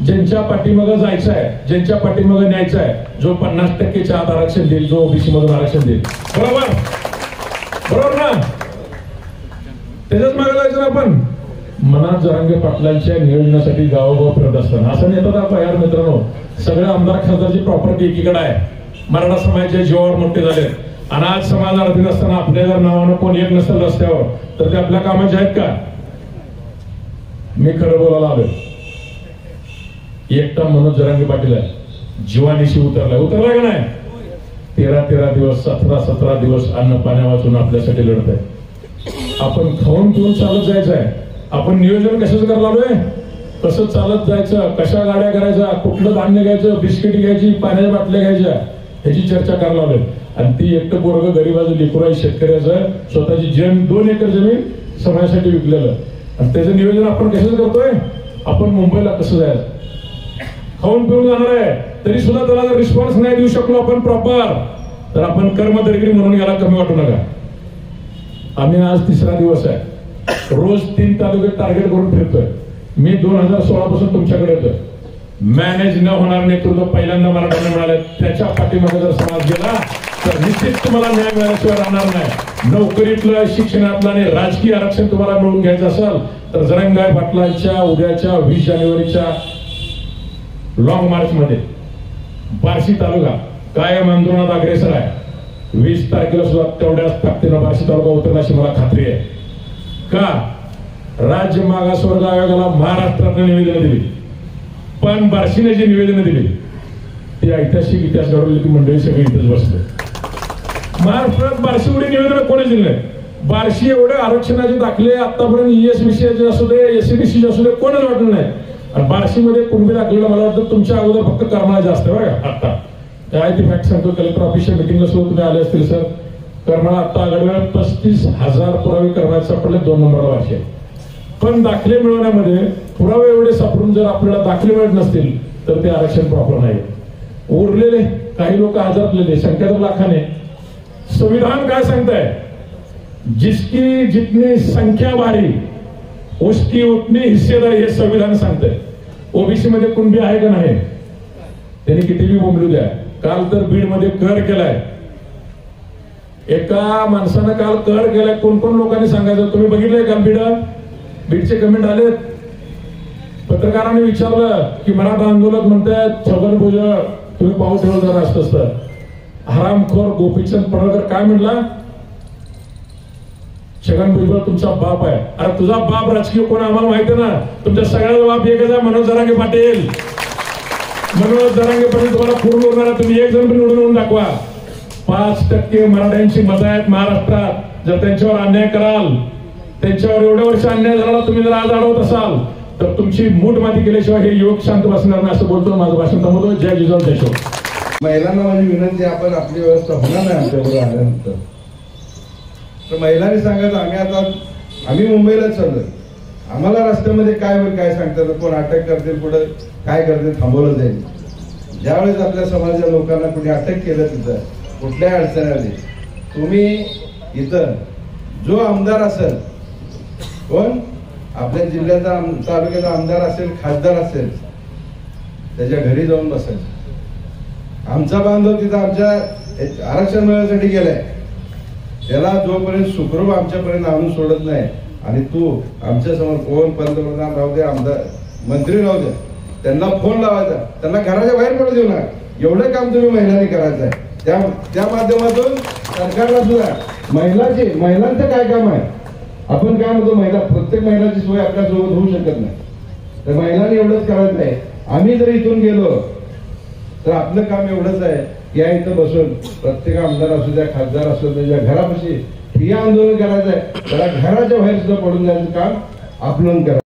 ज्यांच्या पाठीमागं जायचं आहे, ज्यांच्या पाठीमागं न्यायचं आहे, जो 50%च्या आत आरक्षण देईल, जो ओबीसी मधून आरक्षण देईल. बरोबर बरोबर ना. त्याच्याच मागे जायचं ना आपण. मनात जरांगे पाटलांच्या नियोजनासाठी गावोगाव फिरत असताना असं नेतात आपण. यार मित्रांनो, सगळ्या आमदार खासदारची प्रॉपर्टी एकीकडे आहे, मराठा समाजाच्या जीवावर मोठे झाले. आणि आज समाज अडचणीत असताना आपल्या जर नावानं कोण येत नसेल रस्त्यावर तर ते आपल्या कामाचे आहेत का? मी खरं बोलायला आलोय. एकटा मनोज जरांगे पाटील आहे, जीवानिशी उतरलाय का नाही? 13 दिवस 17 दिवस अन्न पाण्या वाचून आपल्यासाठी लढत आहे. आपण खाऊन पिऊन चालत जायचं आहे. आपण नियोजन कशाच करायला आलोय? कसं चालत जायचं, कशा गाड्या करायच्या, कुठलं धान्य घ्यायचं, बिस्किट घ्यायची, पाण्याच्या बाटल्या घ्यायच्या, ह्याची चर्चा करायला आलोय. आणि ती एकटं पोरग गरीबाचं लेकरू शेतकऱ्याचं स्वतःची 2 एकर जमीन समाजासाठी विकलेलं. आणि त्याचं नियोजन आपण कसं करतोय? आपण मुंबईला कसं जायचं, खाऊन पिऊन जाणार आहे, तरी सुद्धा त्याला जर रिस्पॉन्स नाही देऊ शकलो आपण प्रॉपर, तर आपण कर्मदर्गिरी म्हणून याला कमी वाटू नका. आम्ही आज 3रा दिवस आहे, रोज 3 तालुके टार्गेट करून फिरतोय. मी 2016 पासून तुमच्याकडे येतोय. मॅनेज न होणार नेतृत्व पहिल्यांदा मराठ्यांना मिळाले. त्याच्या पाठीमागे जर समाज गेला तर निश्चित तुम्हाला न्याय मिळाल्याशिवाय राहणार नाही. नोकरीतलं, शिक्षणातलं आणि राजकीय आरक्षण तुम्हाला मिळवून घ्यायचं असेल तर जरांगे पाटलांच्या उद्याच्या 20 जानेवारीच्या लॉंग मार्च मध्ये बार्शी तालुका कायम आंदोलनात अग्रेसर आहे. 20 तारखेला सुद्धा तेवढ्याच ताकदीनं बार्शी तालुका उतरणार अशी मला खात्री आहे. का? राज्य मागासवर्ग आयोगाला महाराष्ट्रातनं निवेदन दिली, पण बार्शीने जी निवेदनं दिली ती ऐतिहासिक इतिहास घडवली की मंडळी सगळी इथेच बसले. महाराष्ट्रात बार्शी एवढी निवेदनं कोणी दिली नाही. बार्शी एवढे आरक्षणाचे दाखले आतापर्यंत ESBC असू दे, SCBC असू दे, कोणच वाटलं नाही. आणि बार्शीमध्ये कुणबी दाखलेलं मला वाटतं तुमच्या अगोदर फक्त करमाळा जास्त आहे बघा. आता काय ती फॅक्ट सांगतो, कलेक्टर ऑफिसच्या मिटिंगला सुद्धा तुम्ही आले असतील सर. करमाळा आता आघाडीवर 35,000 पुरावे करमाळ्यात सापडले, 2 नंबरला बार्शी. पण दाखले मिळवण्यामध्ये पुरावे एवढे सापडून जर आपल्याला दाखले मिळत नसतील तर ते आरक्षण प्रॉपर नाही. उरलेले काही लोक हजारातलेले, संख्या तर लाखाने. संविधान काय सांगताय? जिसकी जितनी संख्या भारी उसकी उतनी हिस्सेदारी, हे संविधान सांगतंय. ओबीसी मध्ये कुणबी आहे का नाही? त्यांनी कितीही बोंबलू द्या. काल तर बीड मध्ये कर केलाय, एका माणसानं काल कर केलाय. कोण कोण लोकांनी सांगायचं? तुम्ही बघितलंय का? बीडचे कमेंट आलेत. पत्रकारांनी विचारलं की मराठा आंदोलक म्हणतात छगन भुजबळ तुम्ही पाऊल ठेवलं जर असतं हरामखोर गोपीचंद पडळकर काय म्हणला, छगन भुजबळ तुमचा बाप आहे. अरे तुझा बाप राजकीय कोण आम्हाला माहिती ना, तुमच्या सगळ्याचा बाप एकच आहे, मनोज जरांगे पाटील. मनोज जरांगे पाटील तुम्हाला पूर्ण उरणार, तुम्ही एक जण पण निवडून येऊन दाखवा. 5% मराठ्यांची मतं आहेत महाराष्ट्रात. जर त्यांच्यावर अन्याय कराल, त्यांच्यावर एवढ्या वर्ष अन्याय झाला, तुम्ही जर आज अडवत असाल तर तुमची मूठ माती केल्याशिवाय हे युवक शांत बसणार नाही, असं बोलतो. माझं भाषण थांबवतो. जय जिजाऊ जय शिव. महिलांना माझी विनंती, आपण आपली व्यवस्था होणार नाही आमच्याबरोबर आल्यानंतर, तर महिलांनी सांगायचं आम्ही मुंबईला चाललोय, आम्हाला रस्त्यामध्ये काय होईल काय सांगतात, कोण अटक करतील, पुढे काय करतील, थांबवलं जाईल. ज्यावेळेस आपल्या समाजाच्या लोकांना कुणी अटक केलं, तिथं कुठल्याही अडचणी आली, तुम्ही इथं जो आमदार असेल, कोण आपल्या जिल्ह्याचा तालुक्याचा आमदार असेल, खासदार असेल, त्याच्या घरी जाऊन बसायचं. आमचा बांधव तिथं आमच्या आरक्षण मिळवण्यासाठी गेलाय, त्याला जोपर्यंत सुखरूप आमच्यापर्यंत आणून सोडत नाही, आणि तू आमच्या समोर कोण पंतप्रधान राहू दे, आमदार मंत्री राहू दे, त्यांना फोन लावायचा, त्यांना घराच्या बाहेर पडू देऊ नका. एवढं काम तुम्ही महिलांनी करायचं आहे. त्या माध्यमातून सरकारला सुद्धा महिलांचं काय काम आहे, आपण काय म्हणतो, प्रत्येक महिलाची सोय आपल्यासोबत होऊ शकत नाही, तर महिलांनी एवढंच करायचं नाही. आम्ही जर इथून गेलो तर आपलं काम एवढंच आहे, या इथं बसून प्रत्येक आमदार असू द्या, खासदार असू द्या, त्याच्या घरापाशी ठिय्या आंदोलन करायचं आहे, त्याला घराच्या बाहेर सुद्धा पडून जायचं काम आपण करा.